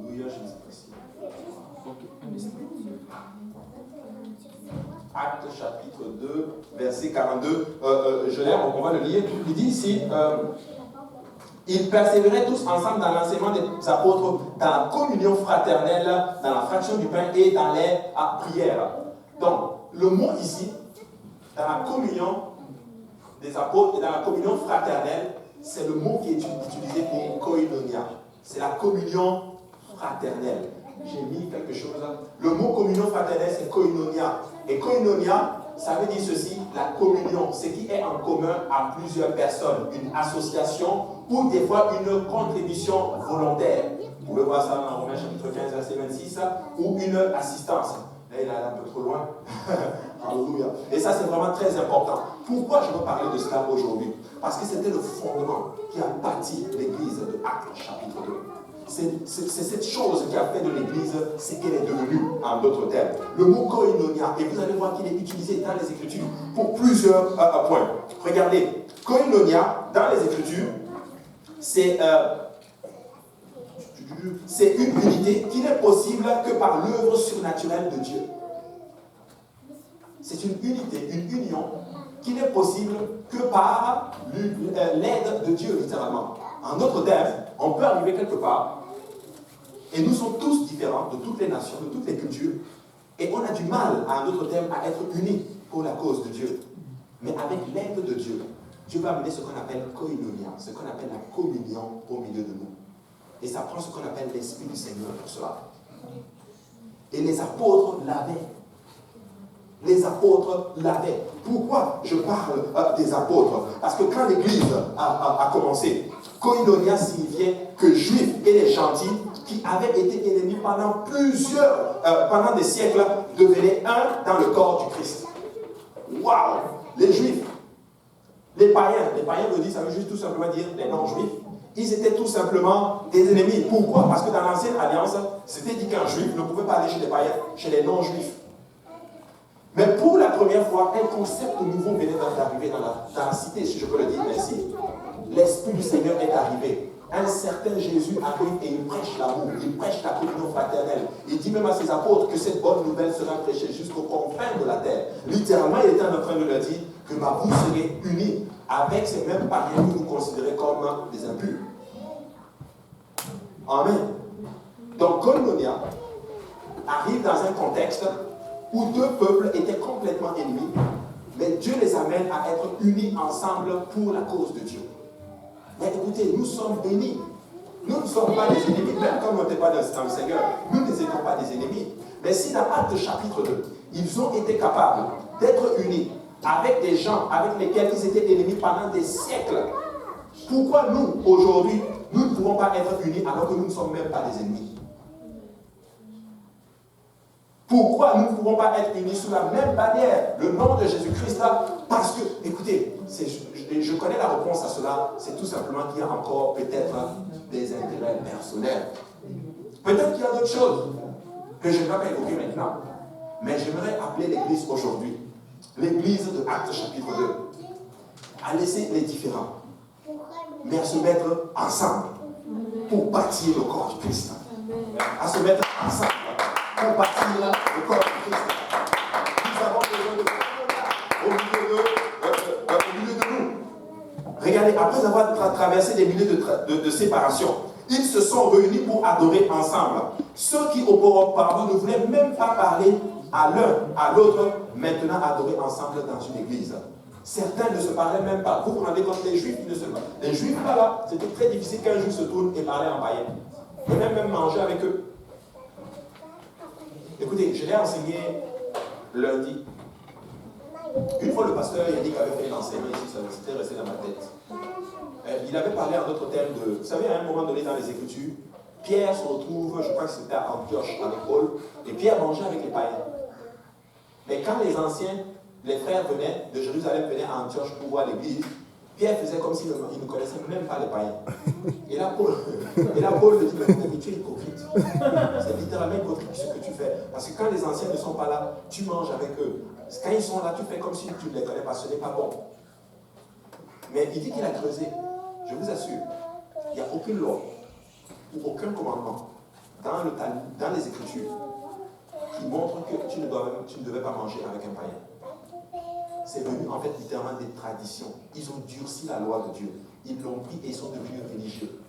Alléluia, je ne sais pas si. Actes chapitre 2, verset 42. Je l'ai, on va le lire. Il dit ici, ils persévéraient tous ensemble dans l'enseignement des apôtres, dans la communion fraternelle, dans la fraction du pain et dans les prières. Donc, le mot ici, dans la communion des apôtres et dans la communion fraternelle, c'est le mot qui est utilisé pour koinonia. C'est la communion fraternelle. J'ai mis quelque chose là. Le mot communion fraternelle, c'est koinonia. Et koinonia, ça veut dire ceci, la communion, ce qui est en commun à plusieurs personnes, une association ou des fois une contribution volontaire. Vous pouvez voir ça dans Romains chapitre 15, verset 26, ou une assistance. Là, il est un peu trop loin. Alléluia. Et ça, c'est vraiment très important. Pourquoi je veux parler de cela aujourd'hui? Parce que c'était le fondement qui a bâti l'église de Actes chapitre 2. C'est cette chose qui a fait de l'église ce qu'elle est devenue, en d'autres termes. Le mot koinonia, et vous allez voir qu'il est utilisé dans les Écritures pour plusieurs points. Regardez, koinonia, dans les Écritures, c'est une unité qui n'est possible que par l'œuvre surnaturelle de Dieu. C'est une unité, une union qui n'est possible que par l'aide de Dieu, littéralement. En d'autres termes, on peut arriver quelque part, et nous sommes tous différents de toutes les nations, de toutes les cultures, et on a du mal, en d'autres termes, à être unis pour la cause de Dieu. Mais avec l'aide de Dieu, Dieu va amener ce qu'on appelle koinonia, ce qu'on appelle la communion au milieu de nous. Et ça prend ce qu'on appelle l'Esprit du Seigneur pour cela. Et les apôtres l'avaient. Les apôtres l'avaient. Pourquoi je parle des apôtres? Parce que quand l'Église a commencé, koinonia signifiait que Juifs et les gentils qui avaient été ennemis pendant pendant des siècles, devenaient un dans le corps du Christ. Waouh! Les Juifs, les païens me disent, ça veut juste tout simplement dire les non-Juifs. Ils étaient tout simplement des ennemis. Pourquoi? Parce que dans l'ancienne alliance, c'était dit qu'un Juif ne pouvait pas aller chez les païens, chez les non-Juifs. Mais pour la première fois, un concept nouveau venait d'arriver dans la cité, si je peux le dire ainsi. L'Esprit du Seigneur est arrivé. Un certain Jésus arrive et il prêche l'amour, il prêche la communion fraternelle. Il dit même à ses apôtres que cette bonne nouvelle sera prêchée jusqu'aux confins de la terre. Littéralement, il était en train de leur dire que vous serez unis avec ces mêmes païens que vous considérez comme des impurs. Amen. Donc, koinonia arrive dans un contexte où deux peuples étaient complètement ennemis, mais Dieu les amène à être unis ensemble pour la cause de Dieu. Mais écoutez, nous sommes bénis. Nous ne sommes pas des ennemis, même quand on n'était pas dans le Seigneur, nous n'étions pas des ennemis. Mais si dans Actes chapitre 2, ils ont été capables d'être unis avec des gens avec lesquels ils étaient ennemis pendant des siècles, pourquoi nous, aujourd'hui, nous ne pouvons pas être unis alors que nous ne sommes même pas des ennemis? Pourquoi nous ne pouvons pas être unis sous la même bannière, le nom de Jésus-Christ là? Parce que, écoutez, je connais la réponse à cela, c'est tout simplement qu'il y a encore peut-être des intérêts personnels. Peut-être qu'il y a d'autres choses que je ne vais pas évoquer maintenant. Mais j'aimerais appeler l'Église aujourd'hui, l'Église de Actes chapitre 2, à laisser les différents, mais à se mettre ensemble pour bâtir le corps du Christ. À se mettre ensemble pour bâtir le corps du Christ. Nous avons besoin de au milieu de nous. Regardez, après avoir traversé des milliers de séparations, ils se sont réunis pour adorer ensemble. Ceux qui auparavant ne voulaient même pas parler à l'un, à l'autre, maintenant adorer ensemble dans une église. Certains ne se parlaient même pas. Vous vous rendez compte, les Juifs, ils ne se parlaient pas. Les Juifs, là, c'était très difficile qu'un Juif se tourne et parlait en païen. Et même manger avec eux. Écoutez, je l'ai enseigné lundi. Une fois, le pasteur Yannick avait fait l'enseignement ici, ça s'était resté dans ma tête. Il avait parlé en d'autres termes de... Vous savez, à un moment donné dans les Écritures, Pierre se retrouve, je crois que c'était à Antioche, avec Paul, et Pierre mangeait avec les païens. Mais quand les anciens, les frères venaient de Jérusalem, venaient à Antioche pour voir l'église, Pierre faisait comme s'il ne connaissait même pas les païens. Et là, Paul lui dit, mais tu es hypocrite. C'est littéralement hypocrite ce que tu fais. Parce que quand les anciens ne sont pas là, tu manges avec eux. Quand ils sont là, tu fais comme si tu ne les connais pas. Ce n'est pas bon. Mais il dit qu'il a creusé. Je vous assure, il n'y a aucune loi ou aucun commandement dans les Écritures qui montre que tu ne devais pas manger avec un païen. C'est venu en fait littéralement des traditions. Ils ont durci la loi de Dieu. Ils l'ont pris et ils sont devenus religieux.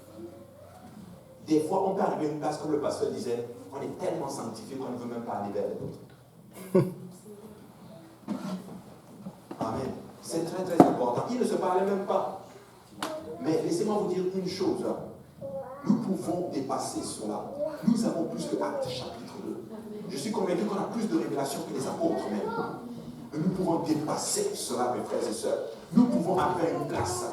Des fois, on peut arriver à une place, comme le pasteur disait, on est tellement sanctifié qu'on ne veut même pas aller vers les autres. Amen. C'est très très important. Ils ne se parlaient même pas. Mais laissez-moi vous dire une chose. Nous pouvons dépasser cela. Nous avons plus que Actes chapitre 2. Je suis convaincu qu'on a plus de révélations que les apôtres même. Nous pouvons dépasser cela, mes frères et sœurs. Nous pouvons arriver à une place.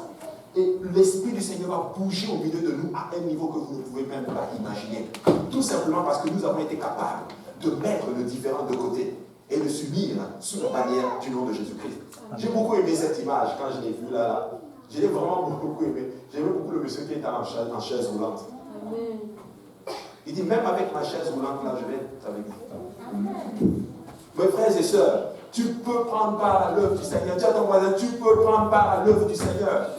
Et l'Esprit du Seigneur va bouger au milieu de nous à un niveau que vous ne pouvez même pas imaginer. Tout simplement parce que nous avons été capables de mettre le différent de côté et de s'unir sous la bannière du nom de Jésus-Christ. J'ai beaucoup aimé cette image quand je l'ai vue là. Je l'ai vraiment beaucoup aimé. J'aimais beaucoup le monsieur qui était en chaise roulante. Il dit, même avec ma chaise roulante là, je vais être avec vous. Mes frères et sœurs, tu peux prendre part à l'œuvre du Seigneur. Dis à ton voisin, tu peux prendre part à l'œuvre du Seigneur.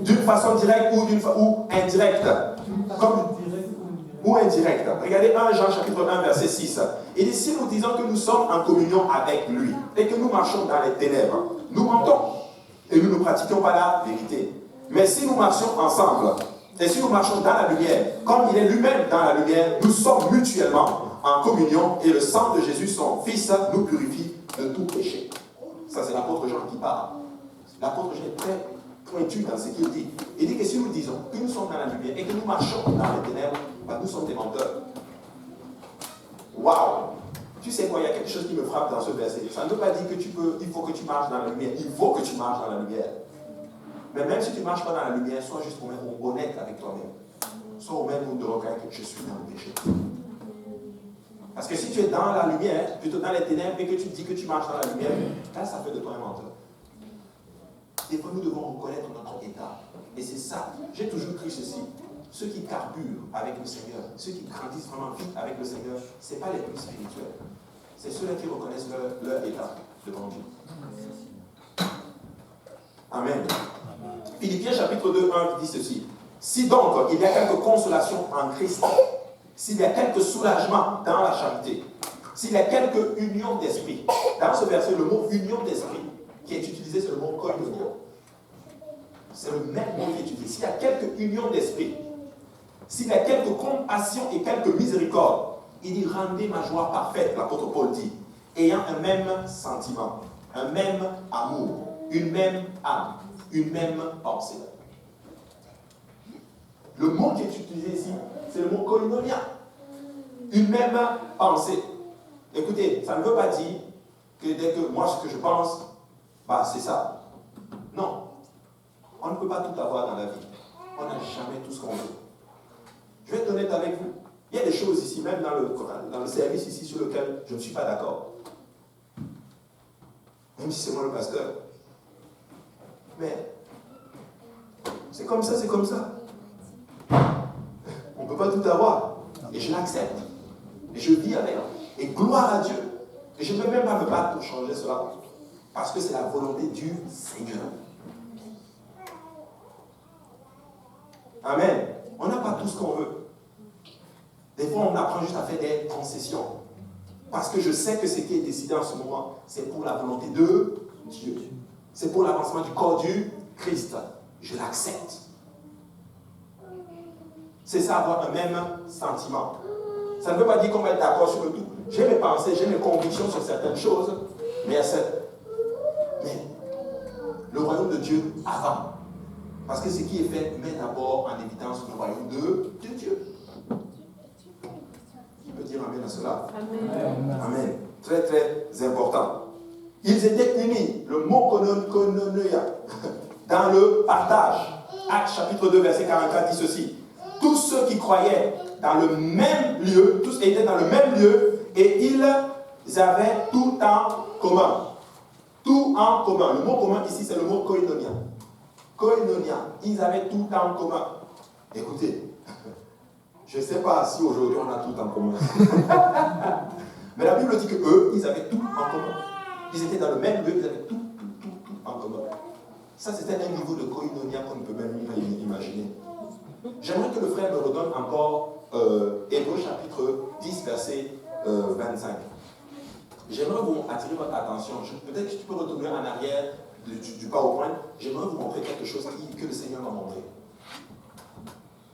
D'une façon directe ou indirecte. Ou indirecte. Regardez 1 Jean chapitre 1 verset 6. Il dit, si nous disons que nous sommes en communion avec lui et que nous marchons dans les ténèbres, nous mentons et nous ne pratiquons pas la vérité. Mais si nous marchons ensemble et si nous marchons dans la lumière, comme il est lui-même dans la lumière, nous sommes mutuellement en communion et le sang de Jésus, son Fils, nous purifie de tout péché. Ça, c'est l'apôtre Jean qui parle. L'apôtre Jean est très pointu dans ce qu'il dit. Il dit que si nous disons que nous sommes dans la lumière et que nous marchons dans les ténèbres, bah, nous sommes des menteurs. Waouh! Tu sais quoi, il y a quelque chose qui me frappe dans ce verset. Ça ne veut pas dire que il faut que tu marches dans la lumière. Il faut que tu marches dans la lumière. Mais même si tu ne marches pas dans la lumière, sois juste honnête avec toi-même. Sois au même monde de reconnaître que je suis dans le péché. Parce que si tu es dans la lumière, plutôt dans les ténèbres, et que tu dis que tu marches dans la lumière, là, ça fait de toi un menteur. Des fois, nous devons reconnaître notre état. Et c'est ça. J'ai toujours cru ceci. Ceux qui carburent avec le Seigneur, ceux qui grandissent vraiment vite avec le Seigneur, ce n'est pas les plus spirituels. C'est ceux-là qui reconnaissent leur état devant Dieu. Amen. Philippiens chapitre 2, 1 dit ceci. Si donc il y a quelque consolation en Christ, s'il y a quelque soulagement dans la charité, s'il y a quelque union d'esprit, dans ce verset, le mot union d'esprit qui est utilisé, c'est le mot koinonia. C'est le même mot qui est utilisé. S'il y a quelque union d'esprit, s'il y a quelque compassion et quelque miséricorde, il dit rendez ma joie parfaite, l'apôtre Paul dit, ayant un même sentiment, un même amour, une même âme, une même pensée. Le mot qui est utilisé ici, c'est le mot koinonia. Une même pensée. Écoutez, ça ne veut pas dire que dès que moi, ce que je pense, bah, c'est ça. Non. On ne peut pas tout avoir dans la vie. On n'a jamais tout ce qu'on veut. Je vais être honnête avec vous. Il y a des choses ici, même dans le service ici, sur lequel je ne suis pas d'accord. Même si c'est moi le pasteur. Mais c'est comme ça, c'est comme ça. On ne peut pas tout avoir. Et je l'accepte. Et je vis avec. Et gloire à Dieu. Et je ne peux même pas me battre pour changer cela. Parce que c'est la volonté du Seigneur. Amen. On n'a pas tout ce qu'on veut. Des fois, on apprend juste à faire des concessions. Parce que je sais que ce qui est décidé en ce moment, c'est pour la volonté de Dieu. C'est pour l'avancement du corps du Christ. Je l'accepte. C'est ça, avoir un même sentiment. Ça ne veut pas dire qu'on va être d'accord sur le tout. J'ai mes pensées, j'ai mes convictions sur certaines choses, mais le royaume de Dieu avant. Parce que ce qui est fait met d'abord en évidence le royaume de Dieu. Qui peut dire amen à cela? Amen. Amen. Très très important. Ils étaient unis, le mot koinonia, dans le partage. Actes chapitre 2, verset 44 dit ceci. Tous ceux qui croyaient dans le même lieu, tous étaient dans le même lieu, et ils avaient tout en commun. Tout en commun. Le mot commun ici, c'est le mot koinonia. Koinonia. Ils avaient tout en commun. Écoutez, je ne sais pas si aujourd'hui on a tout en commun. Mais la Bible dit qu'eux, ils avaient tout en commun. Ils étaient dans le même lieu, ils avaient tout en commun. Ça, c'était un niveau de koinonia qu'on ne peut même pas imaginer. J'aimerais que le frère me redonne encore Hébreux chapitre 10, verset 25. J'aimerais vous attirer votre attention. Peut-être que tu peux retourner en arrière du PowerPoint. J'aimerais vous montrer quelque chose que le Seigneur m'a montré.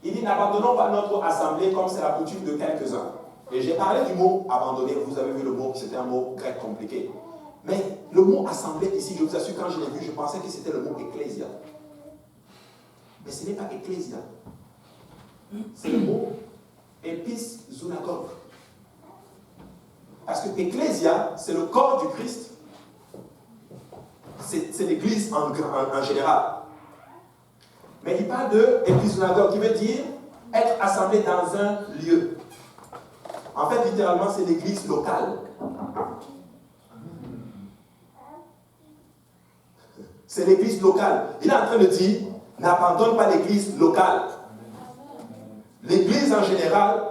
Il dit, n'abandonnons pas notre assemblée comme c'est la coutume de quelques-uns. Et j'ai parlé du mot abandonner. Vous avez vu le mot, c'était un mot grec compliqué. Mais le mot assemblée ici, je vous assure, quand je l'ai vu, je pensais que c'était le mot ecclésia. Mais ce n'est pas ecclésia. C'est le mot épis-zunagog. Parce que ecclésia, c'est le corps du Christ. C'est l'église en général. Mais il parle de épis-zunagog, qui veut dire être assemblé dans un lieu. En fait, littéralement, c'est l'église locale. C'est l'église locale. Il est en train de dire, n'abandonne pas l'église locale. L'église en général,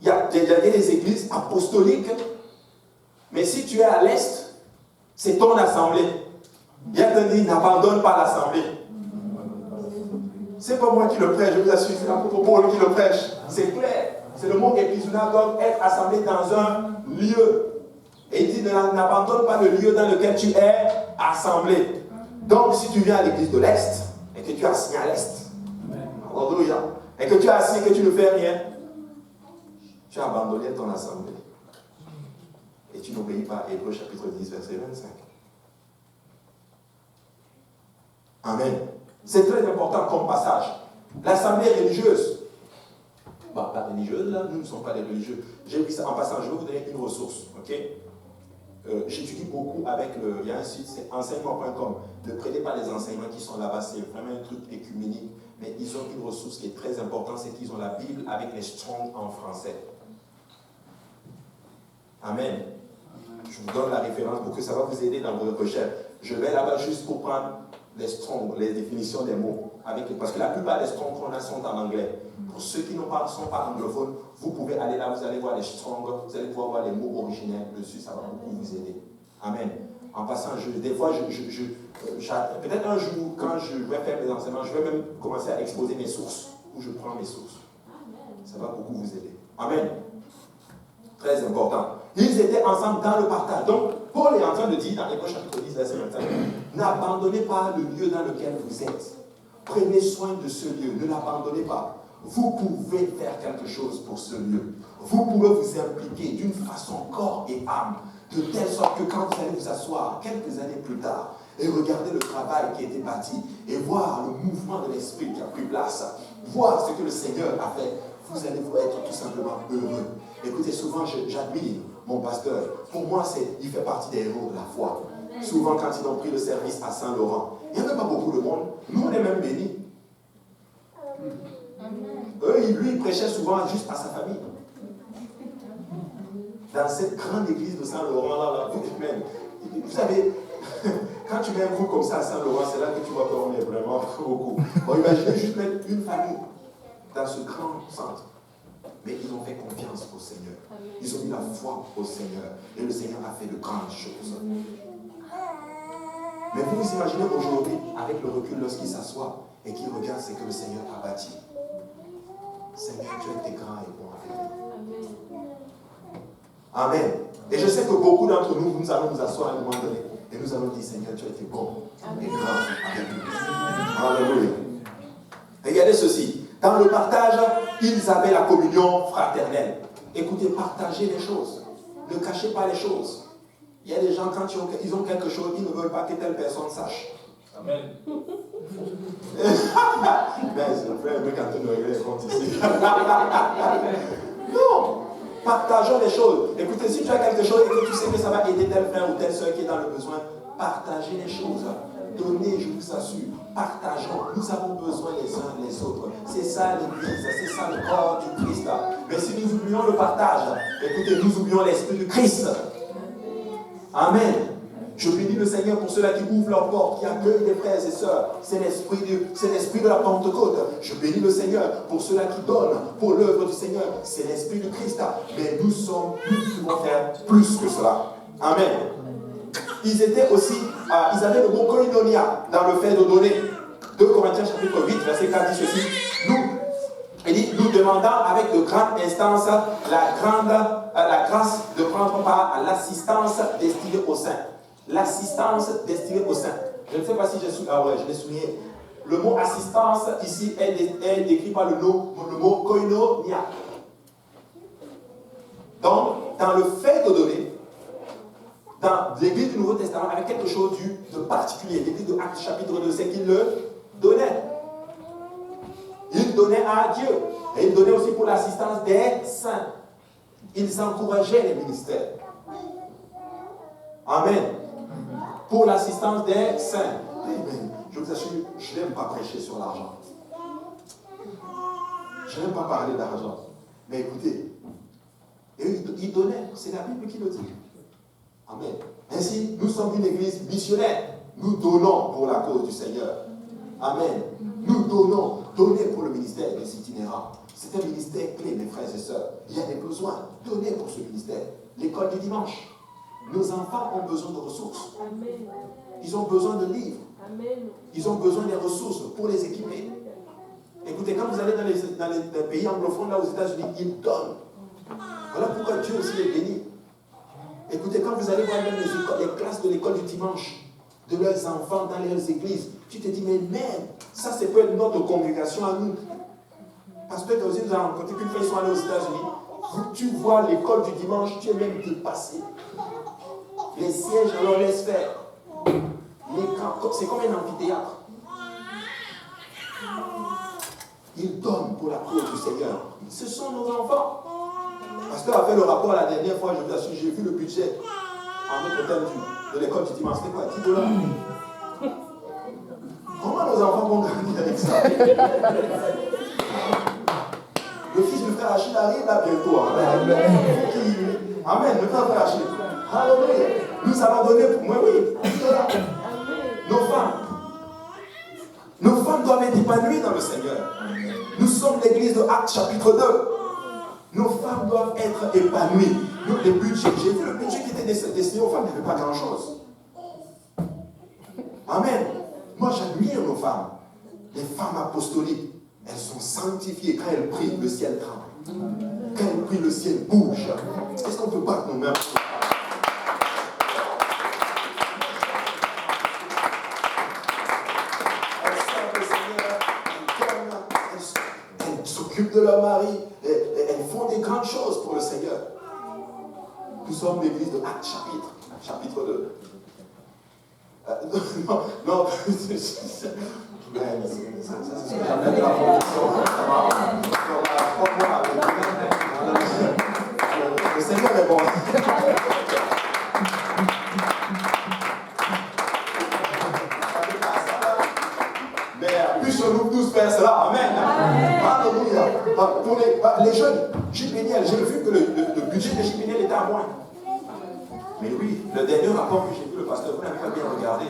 il y a des églises apostoliques, mais si tu es à l'est, c'est ton assemblée. Il y a quelqu'un qui dit, n'abandonne pas l'assemblée. C'est pas moi qui le prêche, je vous assure, c'est l'apôtre Paul qui le prêche. C'est clair. C'est le mot épis-zunagog, être assemblé dans un lieu. Et il dit, n'abandonne pas le lieu dans lequel tu es assemblé. Donc, si tu viens à l'église de l'Est, et que tu es assis à l'Est, alléluia, et que tu es assis et que tu ne fais rien, tu as abandonné ton assemblée. Et tu n'obéis pas à Hébreux chapitre 10, verset 25. Amen. C'est très important comme passage. L'assemblée religieuse, pas religieuse, là, nous ne sommes pas des religieux. J'ai pris ça en passant, je vais vous donner une ressource, ok? J'étudie beaucoup avec il y a un site, c'est enseignement.com. Ne prenez pas les enseignements qui sont là-bas, c'est vraiment un truc écuménique. Mais ils ont une ressource qui est très importante, c'est qu'ils ont la Bible avec les Strong en français. Amen. Je vous donne la référence pour que ça va vous aider dans vos recherches. Je vais là-bas juste pour prendre les Strong, les définitions des mots. Parce que la plupart des Strong qu'on a sont en anglais. Pour ceux qui ne sont pas anglophones, vous pouvez aller là, vous allez voir les Strong, vous allez pouvoir voir les mots originels dessus, ça va beaucoup vous aider. Amen. En passant, des fois, peut-être un jour, quand je vais faire mes enseignements, je vais même commencer à exposer mes sources, où je prends mes sources. Ça va beaucoup vous aider. Amen. Très important. Ils étaient ensemble dans le partage. Donc, Paul est en train de dire dans Hébreux chapitre 10, verset 25, n'abandonnez pas le lieu dans lequel vous êtes. Prenez soin de ce lieu, ne l'abandonnez pas. Vous pouvez faire quelque chose pour ce lieu. Vous pouvez vous impliquer d'une façon corps et âme, de telle sorte que quand vous allez vous asseoir quelques années plus tard et regarder le travail qui a été bâti et voir le mouvement de l'esprit qui a pris place, voir ce que le Seigneur a fait, vous allez vous être tout simplement heureux. Écoutez, souvent j'admire mon pasteur. Pour moi, il fait partie des héros de la foi. Souvent, quand ils ont pris le service à Saint-Laurent, il n'y avait pas beaucoup de monde. Nous, on est même bénis. Lui, il prêchait souvent juste à sa famille. Dans cette grande église de Saint-Laurent, vous savez, quand tu mets un groupe comme ça à Saint-Laurent, c'est là que tu vois qu'on est vraiment beaucoup. Bon, imaginez juste mettre une famille dans ce grand centre. Mais ils ont fait confiance au Seigneur. Ils ont mis la foi au Seigneur. Et le Seigneur a fait de grandes choses. Mais vous vous imaginez aujourd'hui, avec le recul, lorsqu'il s'assoit et qu'il regarde ce que le Seigneur a bâti. Seigneur, tu es grand et bon avec nous. Amen. Et je sais que beaucoup d'entre nous, nous allons nous asseoir à un moment donné et nous allons dire, Seigneur, tu as été bon et grand avec nous. Alléluia. Regardez ceci. Dans le partage, ils avaient la communion fraternelle. Écoutez, partagez les choses. Ne cachez pas les choses. Il y a des gens, quand ils ont quelque chose, ils ne veulent pas que telle personne sache. Amen. Mais je fais un peu quand on régler les comptes ici. Non. Partageons les choses. Écoutez, si tu as quelque chose et que tu sais que ça va aider tel frère ou telle soeur qui est dans le besoin, partagez les choses. Donnez, je vous assure. Partageons. Nous avons besoin les uns les autres. C'est ça l'église, c'est ça le corps du Christ. Mais si nous oublions le partage, écoutez, nous oublions l'esprit du Christ. Amen. Je bénis le Seigneur pour ceux-là qui ouvrent leurs portes, qui accueillent les frères et sœurs. C'est l'esprit de la Pentecôte. Je bénis le Seigneur pour ceux-là qui donnent pour l'œuvre du Seigneur. C'est l'esprit du Christ. Mais nous pouvons faire plus que cela. Amen. Ils étaient aussi, ils avaient le mot koinonia dans le fait de donner. 2 Corinthiens chapitre 8, verset 4 dit ceci. Nous demandons avec de grandes instances la grâce de prendre part à l'assistance destinée aux saints. L'assistance destinée aux saints. Je ne sais pas si je l'ai souligné. Le mot assistance ici est décrit par le mot koinonia. Donc, dans le fait de donner, dans l'église du Nouveau Testament, avec quelque chose de particulier. L'église de Actes chapitre 2, c'est qu'il le donnait. Il donnait à Dieu. Et il donnait aussi pour l'assistance des saints. Ils encourageaient les ministères. Amen. Pour l'assistance des saints. Amen. Je vous assure, je n'aime pas prêcher sur l'argent. Je n'aime pas parler d'argent. Mais écoutez, il donnait. C'est la Bible qui le dit. Amen. Ainsi, nous sommes une église missionnaire. Nous donnons pour la cause du Seigneur. Amen. Nous donnons. Donnez pour le ministère des itinérants. C'est un ministère clé, mes frères et sœurs. Il y a des besoins. Donnez pour ce ministère. L'école du dimanche. Nos enfants ont besoin de ressources. Amen. Ils ont besoin de livres. Amen. Ils ont besoin des ressources pour les équiper. Écoutez, quand vous allez dans les pays anglophones, là aux États-Unis, ils donnent. Voilà pourquoi Dieu aussi les bénit. Écoutez, quand vous allez voir même les classes de l'école du dimanche, de leurs enfants dans leurs églises, tu te dis, mais merde, ça c'est peut être notre congrégation à nous. Parce que aussi nous avons rencontré qu'une fois ils sont allés aux États-Unis, tu vois l'école du dimanche, tu es même dépassé. Les sièges, alors laisse faire. C'est comme un amphithéâtre. Ils donnent pour la cause du Seigneur. Ce sont nos enfants. Parce qu'elle a fait le rapport la dernière fois, je vous assure, j'ai vu le budget en notre thème de l'école du dimanche. C'était quoi, $10? Comment nos enfants vont gagner avec ça? Le fils du frère Achille arrive là bientôt. Amen. Le frère Achille. Alléluia. Nous allons donner pour moi, oui. Nos femmes doivent être épanouies dans le Seigneur. Nous sommes l'église de Actes chapitre 2. Nos femmes doivent être épanouies. Les budgets, j'ai vu le budget qui était destiné aux femmes, il n'y avait pas grand-chose. Amen. Moi, j'admire nos femmes. Les femmes apostoliques, elles sont sanctifiées. Quand elles prient, le ciel tremble. Quand elles prient, le ciel bouge. Est-ce qu'on peut battre nos mains? Elles s'occupent de leur mari. Elles font des grandes choses pour le Seigneur. Nous sommes l'église de Actes chapitre 2. Non, c'est ce que j'appelle la conviction. Le Seigneur est bon. Mais puissions-nous tous faire cela. Amen. Alléluia. Pour les jeunes, JPNL, j'ai vu que le budget de JPNL était à moins. Mais oui, le dernier rapport que j'ai vu, le pasteur, vous n'avez pas bien regardé.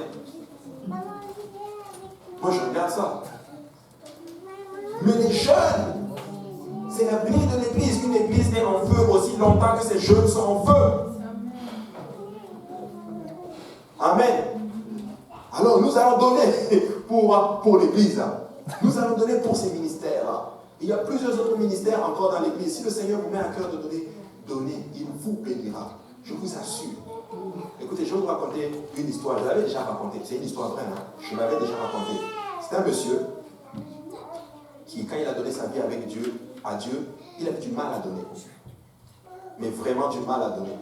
Moi, je regarde ça. Mais les jeunes, c'est la clé de l'église. Une église est en feu aussi longtemps que ces jeunes sont en feu. Amen. Alors, nous allons donner pour l'église. Nous allons donner pour ces ministères. Il y a plusieurs autres ministères encore dans l'église. Si le Seigneur vous met à cœur de donner, donnez, il vous bénira. Je vous assure. Écoutez, je vais vous raconter une histoire. Je l'avais déjà racontée. C'est une histoire vraie. Je l'avais déjà racontée. C'est un monsieur qui, quand il a donné sa vie avec Dieu, à Dieu, il a eu du mal à donner. Mais vraiment du mal à donner.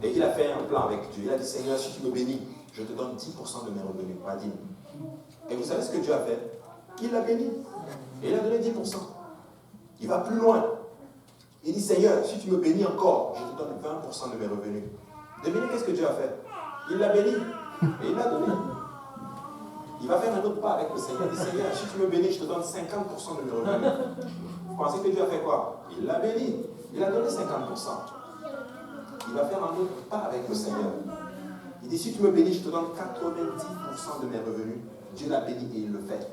Et il a fait un plan avec Dieu. Il a dit, Seigneur, si tu me bénis, je te donne 10% de mes revenus, pas 10. Et vous savez ce que Dieu a fait? Il l'a béni. Et il a donné 10%. Il va plus loin. Il dit, Seigneur, si tu me bénis encore, je te donne 20% de mes revenus. Devinez qu'est-ce que Dieu a fait? Il l'a béni. Et il l'a donné. Il va faire un autre pas avec le Seigneur. Il dit, Seigneur, si tu me bénis, je te donne 50% de mes revenus. Vous pensez que Dieu a fait quoi? Il l'a béni. Il a donné 50%. Il va faire un autre pas avec le Seigneur. Il dit, si tu me bénis, je te donne 90% de mes revenus. Dieu l'a béni et il le fait.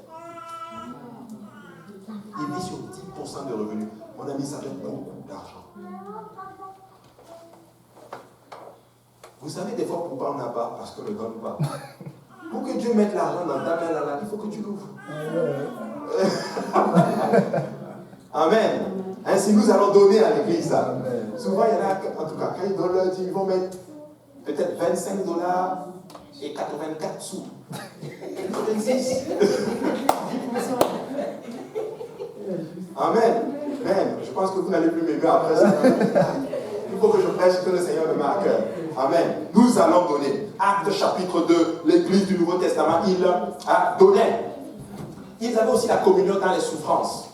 Il vit sur 10% de revenus. Mon ami, ça donne beaucoup d'argent. Vous savez des fois pourquoi on n'a pas? Parce qu'on ne donne pas. Pour que Dieu mette l'argent dans ta main, là, il faut que tu l'ouvres. Amen. Ainsi, nous allons donner à l'église. Souvent, il y en a, en tout cas, quand ils donnent leur dîme, ils vont mettre peut-être $25 et 84 sous. 86. Amen. Amen. Je pense que vous n'allez plus m'aimer après ça. Il faut que je prêche que le Seigneur me met à cœur. Amen. Nous allons donner. Actes chapitre 2, l'église du Nouveau Testament, il a donné. Ils avaient aussi la communion dans les souffrances.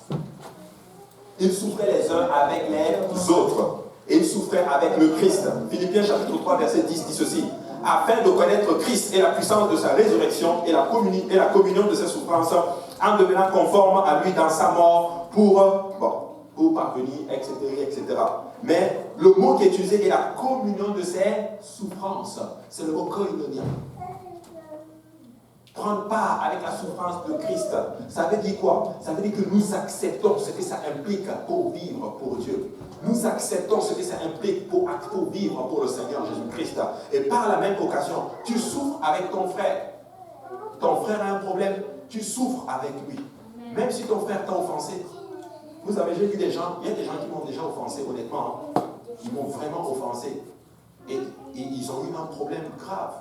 Ils souffraient les uns avec les autres. Et ils souffraient avec le Christ. Philippiens chapitre 3, verset 10 dit ceci. Afin de connaître Christ et la puissance de sa résurrection et la communion de ses souffrances, en devenant conforme à lui dans sa mort pour parvenir, etc., etc. Mais le mot qui est utilisé est la communion de ses souffrances. C'est le mot koinonia. Prendre part avec la souffrance de Christ, ça veut dire quoi? Ça veut dire que nous acceptons ce que ça implique pour vivre pour Dieu. Nous acceptons ce que ça implique pour vivre pour le Seigneur Jésus-Christ. Et par la même occasion, tu souffres avec ton frère. Ton frère a un problème, tu souffres avec lui. Même si ton frère t'a offensé. Vous savez, j'ai vu des gens, il y a des gens qui m'ont déjà offensé, honnêtement. Ils m'ont vraiment offensé. Et ils ont eu un problème grave.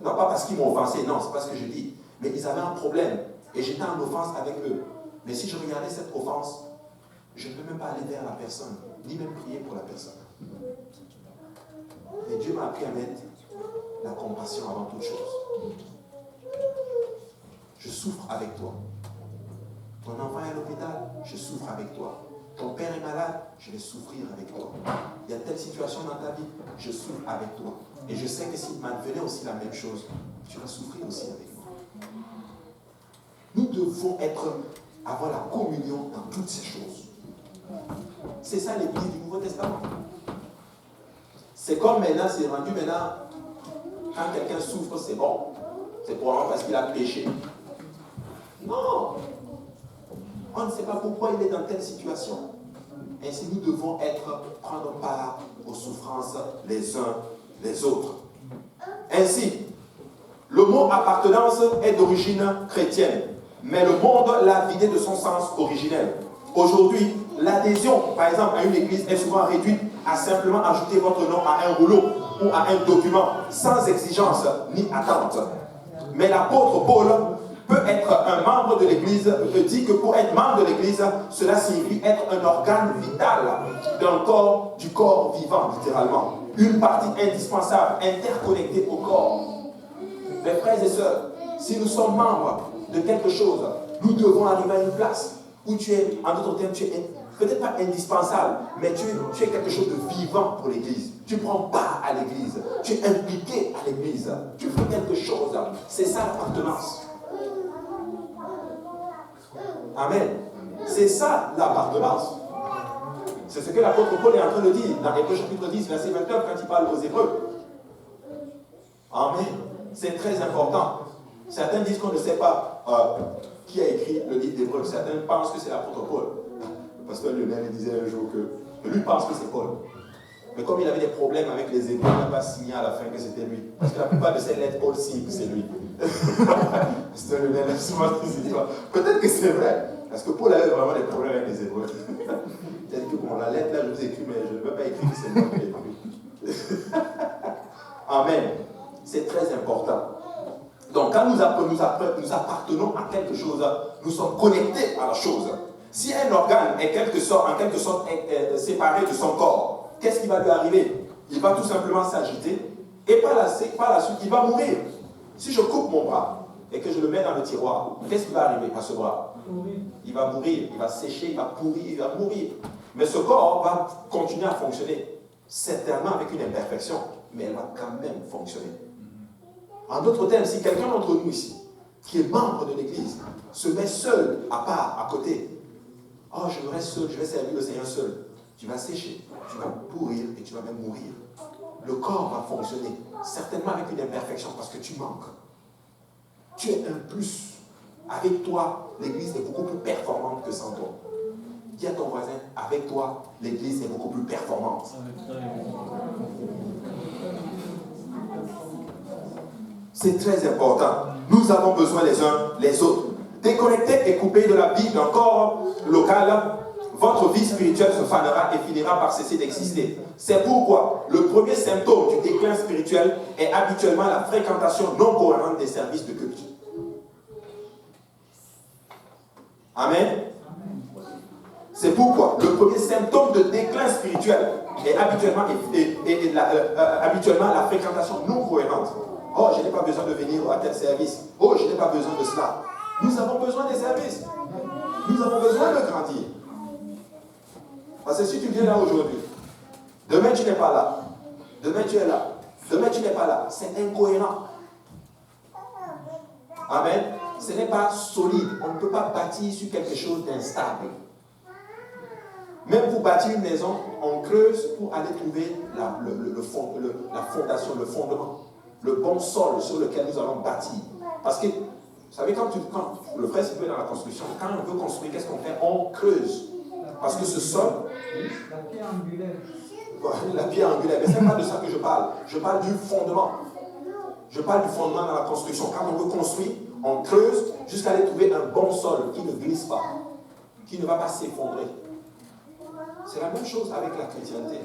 Non pas parce qu'ils m'ont offensé, non, c'est pas ce que je dis. Mais ils avaient un problème. Et j'étais en offense avec eux. Mais si je regardais cette offense, je ne peux même pas aller vers la personne, ni même prier pour la personne. Et Dieu m'a appris à mettre la compassion avant toute chose. Je souffre avec toi. Ton enfant est à l'hôpital, je souffre avec toi. Ton père est malade, je vais souffrir avec toi. Il y a telle situation dans ta vie, je souffre avec toi. Et je sais que s'il m'advenait aussi la même chose, tu vas souffrir aussi avec moi. Nous devons avoir la communion dans toutes ces choses. C'est ça l'église du Nouveau Testament. C'est comme maintenant, c'est rendu maintenant, quand quelqu'un souffre, c'est bon. C'est probablement parce qu'il a péché. Non! On ne sait pas pourquoi il est dans telle situation. Ainsi, nous devons prendre part aux souffrances les uns les autres. Ainsi, le mot appartenance est d'origine chrétienne, mais le monde l'a vidé de son sens originel. Aujourd'hui, l'adhésion, par exemple, à une église est souvent réduite à simplement ajouter votre nom à un rouleau ou à un document, sans exigence ni attente. Mais l'apôtre Paul peut être un membre de l'église, dit que pour être membre de l'église, cela signifie être un organe vital du corps vivant, littéralement. Une partie indispensable, interconnectée au corps. Mes frères et sœurs, si nous sommes membres de quelque chose, nous devons arriver à une place où tu es, en d'autres termes, tu es peut-être pas indispensable, mais tu es quelque chose de vivant pour l'église. Tu prends part à l'église, tu es impliqué à l'église, tu fais quelque chose. C'est ça l'appartenance. Amen. C'est ça l'appartenance. C'est ce que l'apôtre Paul est en train de dire dans Hébreux chapitre 10, verset 29, quand il parle aux Hébreux. Amen. C'est très important. Certains disent qu'on ne sait pas qui a écrit le livre d'Hébreux. Certains pensent que c'est l'apôtre Paul. Le pasteur Lionel disait un jour que lui pense que c'est Paul. Mais comme il avait des problèmes avec les Hébreux, il n'a pas signé à la fin que c'était lui. Parce que la plupart de ces lettres, Paul signe que c'est lui. Pasteur Lionel a souvent des histoires. Peut-être que c'est vrai. Parce que Paul avait vraiment des problèmes avec les Hébreux. Il a dit que bon, la lettre là, je vous écris, mais je ne veux pas écrire que c'est moi qui l'ai écrit. Amen. C'est très important. Donc, quand nous appartenons à quelque chose, nous sommes connectés à la chose. Si un organe est en quelque sorte séparé de son corps, qu'est-ce qui va lui arriver? Il va tout simplement s'agiter et par la suite, il va mourir. Si je coupe mon bras et que je le mets dans le tiroir, qu'est-ce qui va arriver à ce bras? Il va mourir, il va sécher, il va pourrir, il va mourir. Mais ce corps va continuer à fonctionner, certainement avec une imperfection, mais elle va quand même fonctionner. En d'autres termes, si quelqu'un d'entre nous ici, qui est membre de l'église, se met seul, à part, à côté, oh, je reste seul, je vais servir le Seigneur seul. tu vas sécher, tu vas pourrir et tu vas même mourir. Le corps va fonctionner, certainement avec une imperfection, parce que tu manques. Tu es un plus. Avec toi, l'église est beaucoup plus performante que sans toi. Dis à ton voisin, avec toi, l'église est beaucoup plus performante. C'est très important. Nous avons besoin les uns les autres. Déconnecté et coupé de la vie d'un corps local, votre vie spirituelle se fanera et finira par cesser d'exister. C'est pourquoi le premier symptôme du déclin spirituel est habituellement la fréquentation non cohérente des services de culte. Amen. C'est pourquoi le premier symptôme de déclin spirituel est habituellement la fréquentation non cohérente. Oh, je n'ai pas besoin de venir à tel service. Oh, je n'ai pas besoin de cela. Nous avons besoin des services. Nous avons besoin de grandir. Parce que si tu viens là aujourd'hui, demain tu n'es pas là. Demain tu es là. Demain tu n'es pas là. C'est incohérent. Amen. Ce n'est pas solide. On ne peut pas bâtir sur quelque chose d'instable. Même pour bâtir une maison, on creuse pour aller trouver la fondation, le fondement, le bon sol sur lequel nous allons bâtir. Parce que, vous savez, quand le frère Sylvain est dans la construction, quand on veut construire, qu'est-ce qu'on fait? On creuse. Parce que ce sol... La pierre angulaire. La pierre angulaire, mais ce n'est pas de ça que je parle. Je parle du fondement. Je parle du fondement dans la construction. Quand on veut construire, on creuse jusqu'à aller trouver un bon sol qui ne glisse pas, qui ne va pas s'effondrer. C'est la même chose avec la chrétienté.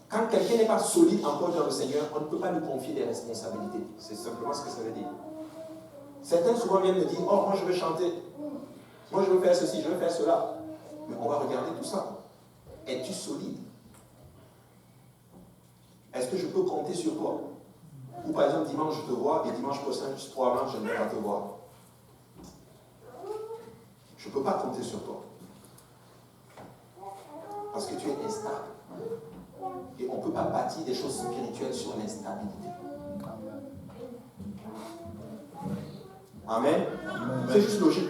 Quand quelqu'un n'est pas solide encore dans le Seigneur, on ne peut pas lui confier des responsabilités. C'est simplement ce que ça veut dire. Certains souvent viennent me dire, oh, moi je veux chanter, moi je veux faire ceci, je veux faire cela. Mais on va regarder tout ça. Es-tu solide? Est-ce que je peux compter sur toi? Ou par exemple, dimanche je te vois et dimanche prochain, probablement je ne vais pas te voir. Je ne peux pas compter sur toi. Parce que tu es instable. Et on ne peut pas bâtir des choses spirituelles sur l'instabilité. Amen. C'est juste logique.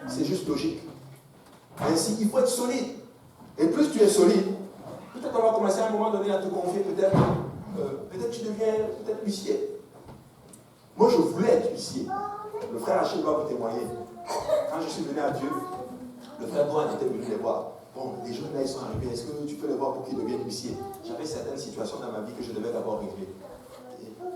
C'est juste logique. Ainsi, il faut être solide. Et plus tu es solide, peut-être on va commencer à un moment donné à te confier, peut-être tu deviens peut-être huissier. Moi, je voulais être huissier. Le frère Achille doit vous témoigner. Quand je suis venu à Dieu, le frère Douane était venu les voir. Bon, les jeunes là, ils sont arrivés. Est-ce que tu peux les voir pour qu'ils deviennent huissiers? J'avais certaines situations dans ma vie que je devais d'abord régler.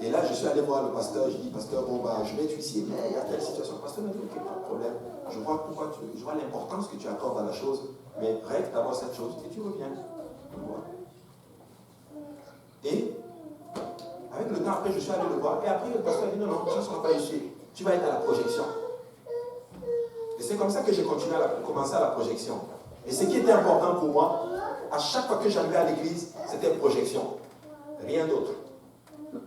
Et là, je suis allé voir le pasteur. Je dis, pasteur, bon, bah, je vais être huissier. Mais il y a telle situation. Le pasteur m'a dit, ok, pas de problème. Je vois l'importance que tu accordes à la chose. Mais règle d'abord cette chose et tu reviens. Et avec le temps, après, je suis allé le voir. Et après, le pasteur a dit, non, non, tu ne seras pas huissier. Tu vas être à la projection. Et c'est comme ça que j'ai commencé à la projection. Et ce qui était important pour moi, à chaque fois que j'arrivais à l'église, c'était projection. Rien d'autre.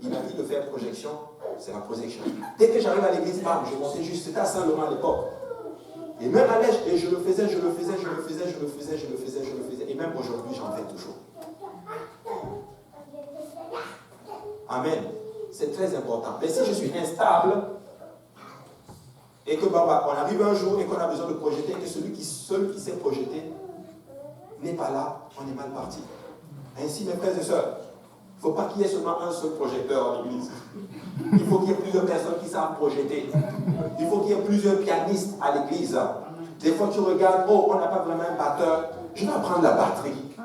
Il m'a dit de faire projection, c'est la projection. Dès que j'arrive à l'église, je montais juste, c'était à Saint-Laurent à l'époque. Et même à l'âge, et je le faisais. Et même aujourd'hui, j'en fais toujours. Amen. C'est très important. Mais si je suis instable, et que on arrive un jour et qu'on a besoin de projeter, que celui qui sait projeter n'est pas là, on est mal parti. Ainsi, mes frères et sœurs, il ne faut pas qu'il y ait seulement un seul projecteur en l'église. Il faut qu'il y ait plusieurs personnes qui savent projeter. Il faut qu'il y ait plusieurs pianistes à l'église. Des fois, tu regardes, oh, on n'a pas vraiment un batteur. Je vais apprendre la batterie.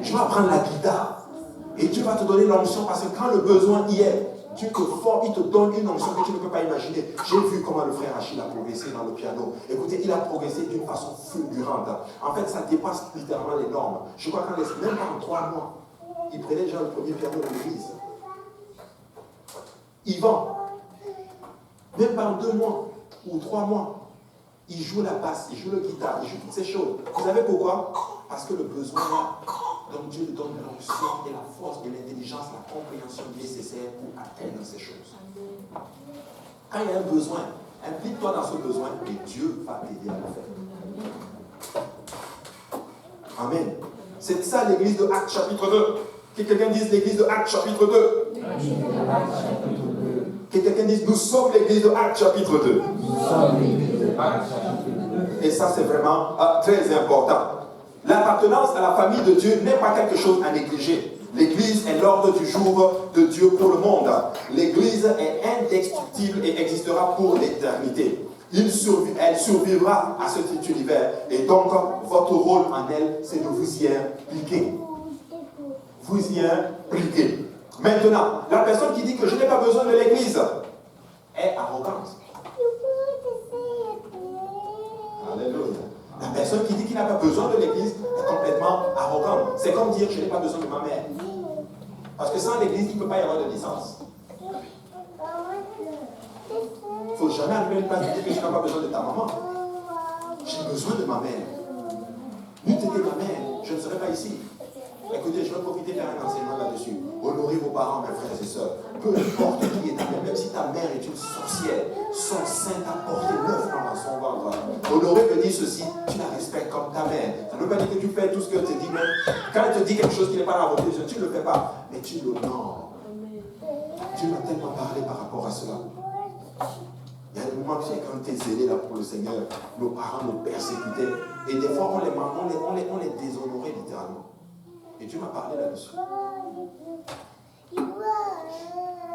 Je vais apprendre la guitare. Et Dieu va te donner l'onction parce que quand le besoin y est, Dieu te forme, il te donne une onction que tu ne peux pas imaginer. J'ai vu comment le frère Achille a progressé dans le piano. Écoutez, il a progressé d'une façon fulgurante. En fait, ça dépasse littéralement les normes. Je crois qu'en même pas en 3 mois, il prenait déjà le premier piano de l'église. Yvan, même pas en 2 mois ou 3 mois, il joue la basse, il joue le guitare, il joue toutes ces choses. Vous savez pourquoi? Parce que le besoin là, donc Dieu lui donne l'onction et la force et l'intelligence, la compréhension nécessaire pour atteindre ces choses. Quand il y a un besoin, implique-toi dans ce besoin et Dieu va t'aider à le faire. Amen. C'est ça l'église de Actes chapitre 2. Que quelqu'un dise l'église de Actes chapitre 2. Que quelqu'un dise nous sommes l'église de Actes chapitre 2. Et ça c'est vraiment très important. L'appartenance à la famille de Dieu n'est pas quelque chose à négliger. L'Église est l'ordre du jour de Dieu pour le monde. L'Église est indestructible et existera pour l'éternité. Elle survivra à cet univers. Et donc, votre rôle en elle, c'est de vous y impliquer. Vous y impliquer. Maintenant, la personne qui dit que je n'ai pas besoin de l'Église est arrogante. Alléluia. La personne qui dit qu'il n'a pas besoin de l'Église est complètement arrogante. C'est comme dire je n'ai pas besoin de ma mère. Parce que sans l'Église, il ne peut pas y avoir de licence. Il ne faut jamais arriver à une place de dire que je n'ai pas besoin de ta maman. J'ai besoin de ma mère. N'eût été ma mère, je ne serais pas ici. Écoutez, je vais profiter de faire un enseignement là-dessus. Honorez vos parents, mes frères et sœurs. Peu importe qui est ta mère, même si ta mère est une sorcière, son sein t'a porté 9 ans dans son ventre. Honorer veut dire ceci, tu la respectes comme ta mère. Ça ne veut pas dire que tu fais tout ce qu'elle te dit, même quand elle te dit quelque chose qui n'est pas dans la volonté de Dieu, tu ne le fais pas, mais tu l'honores. Dieu m'a tellement parlé par rapport à cela. Il y a des moments, tu sais, quand tu es zélé là pour le Seigneur, nos parents nous persécutaient. Et des fois, on les déshonorait littéralement. Et Dieu m'a parlé là-dessus.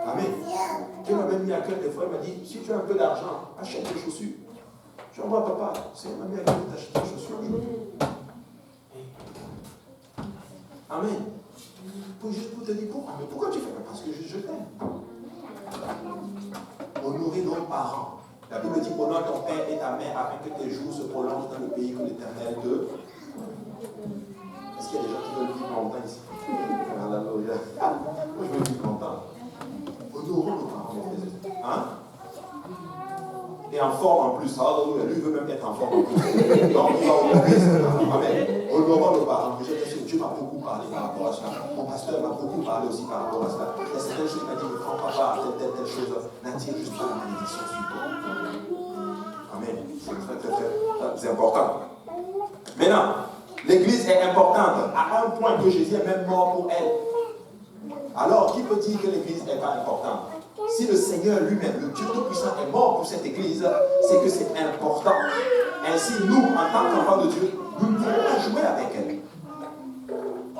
Amen. Dieu m'a même mis à cœur des fois, il m'a dit, si tu as un peu d'argent, achète des chaussures. Je envoie papa, c'est m'a mis à cœur d'acheter des chaussures aujourd'hui. Amen. Juste pour te dire pourquoi. Mais pourquoi tu fais ça? Parce que je t'aime. Honorer nos parents. La Bible dit, honore ton père et ta mère afin que tes jours se prolongent dans le pays que l'Éternel te... Est-ce qu'il y a des gens qui veulent vivre longtemps ici? Alléluia. Moi, je veux vivre longtemps. Honorons nos parents. Hein? Et en forme en plus. Alléluia. Lui, il veut même être en forme en plus. Donc, il va honorer. Amen. Honorons nos parents. Dieu m'a beaucoup parlé par rapport à cela. Mon pasteur m'a beaucoup parlé aussi par rapport à cela. Il y a certaines choses qui m'a dit, ne prends pas part à telle chose. N'attire juste pas la malédiction sur toi. Amen. C'est très important. Maintenant, l'Église est importante à un point que Jésus est même mort pour elle. Alors, qui peut dire que l'Église n'est pas importante? Si le Seigneur lui-même, le Dieu Tout-Puissant, est mort pour cette Église, c'est que c'est important. Ainsi, nous, en tant qu'enfants de Dieu, nous ne pouvons pas jouer avec elle.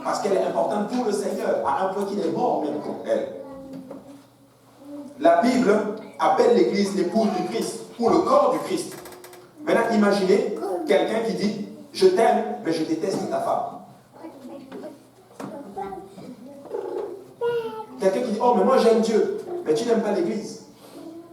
Parce qu'elle est importante pour le Seigneur, à un point qu'il est mort même pour elle. La Bible appelle l'Église l'épouse du Christ, ou le corps du Christ. Maintenant, imaginez quelqu'un qui dit, je t'aime, mais je déteste ta femme. Quelqu'un qui dit, oh, mais moi j'aime Dieu, mais tu n'aimes pas l'Église.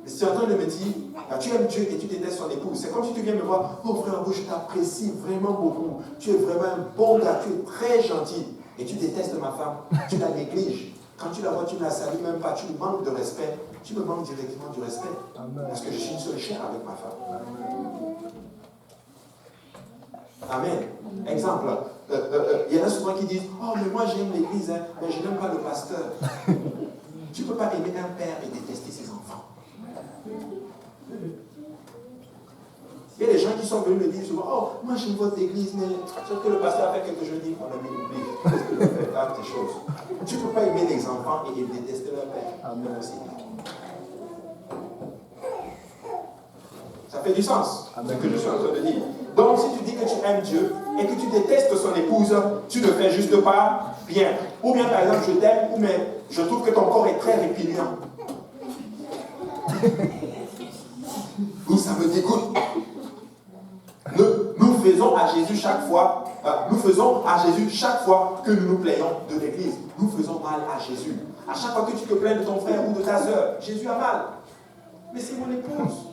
Mais si tu es en train de me dire, bah, tu aimes Dieu et tu détestes son épouse, c'est comme si tu viens me voir, oh frère, je t'apprécie vraiment beaucoup, tu es vraiment un bon gars, tu es très gentil, et tu détestes ma femme, tu la négliges. Quand tu la vois, tu ne la salues même pas, tu lui manques de respect, tu me manques directement du respect. Amen. Parce que je suis une seule chair avec ma femme. Amen. Exemple, il y en a souvent qui disent, oh mais moi j'aime l'église, hein, mais je n'aime pas le pasteur. Tu ne peux pas aimer un père et détester ses enfants. Il y a des gens qui sont venus me dire souvent, oh, moi j'aime votre église, mais sauf que le pasteur a fait quelque chose, je dis, on a mis l'église. Qu'est-ce que tu fais? Pas tes choses. Tu ne peux pas aimer les enfants et détester leur père. Amen aussi. Ça fait du sens, ce que je suis en train de dire. Donc, si tu dis que tu aimes Dieu et que tu détestes son épouse, tu ne fais juste pas bien. Ou bien, par exemple, je t'aime, ou mais je trouve que ton corps est très répugnant. Ou ça me dégoûte. Nous faisons à Jésus chaque fois, que nous nous plaignons de l'Église. Nous faisons mal à Jésus. À chaque fois que tu te plains de ton frère ou de ta soeur, Jésus a mal. Mais c'est mon épouse.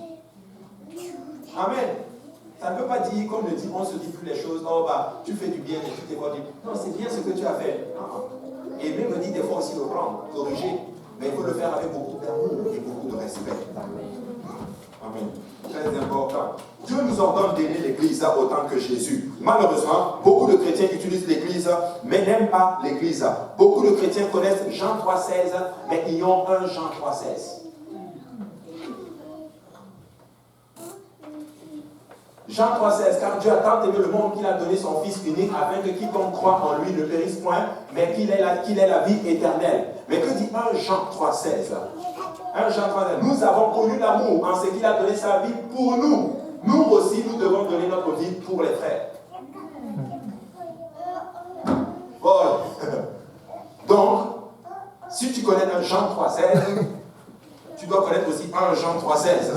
Amen. Ça ne peut pas dire, comme le dit, on se dit plus les choses, oh bah, tu fais du bien et tu t'es pas dit. Non, c'est bien ce que tu as fait. Et même me dit des fois aussi le prendre, corriger. Mais il faut le faire avec beaucoup d'amour et beaucoup de respect. Amen. Très important. Dieu nous ordonne d'aimer l'Église autant que Jésus. Malheureusement, beaucoup de chrétiens utilisent l'Église, mais n'aiment pas l'Église. Beaucoup de chrétiens connaissent Jean 3,16, mais ils ont un Jean 3,16. Jean 3,16, car Dieu a tant aimé le monde qu'il a donné son Fils unique afin que quiconque croit en lui ne périsse point, mais qu'il ait la vie éternelle. Mais que dit 1 Jean 3,16? 1 Jean 3,16, nous avons connu l'amour en ce qu'il a donné sa vie pour nous. Nous aussi, nous devons donner notre vie pour les frères. Donc, si tu connais un Jean 3,16, tu dois connaître aussi un Jean 3,16.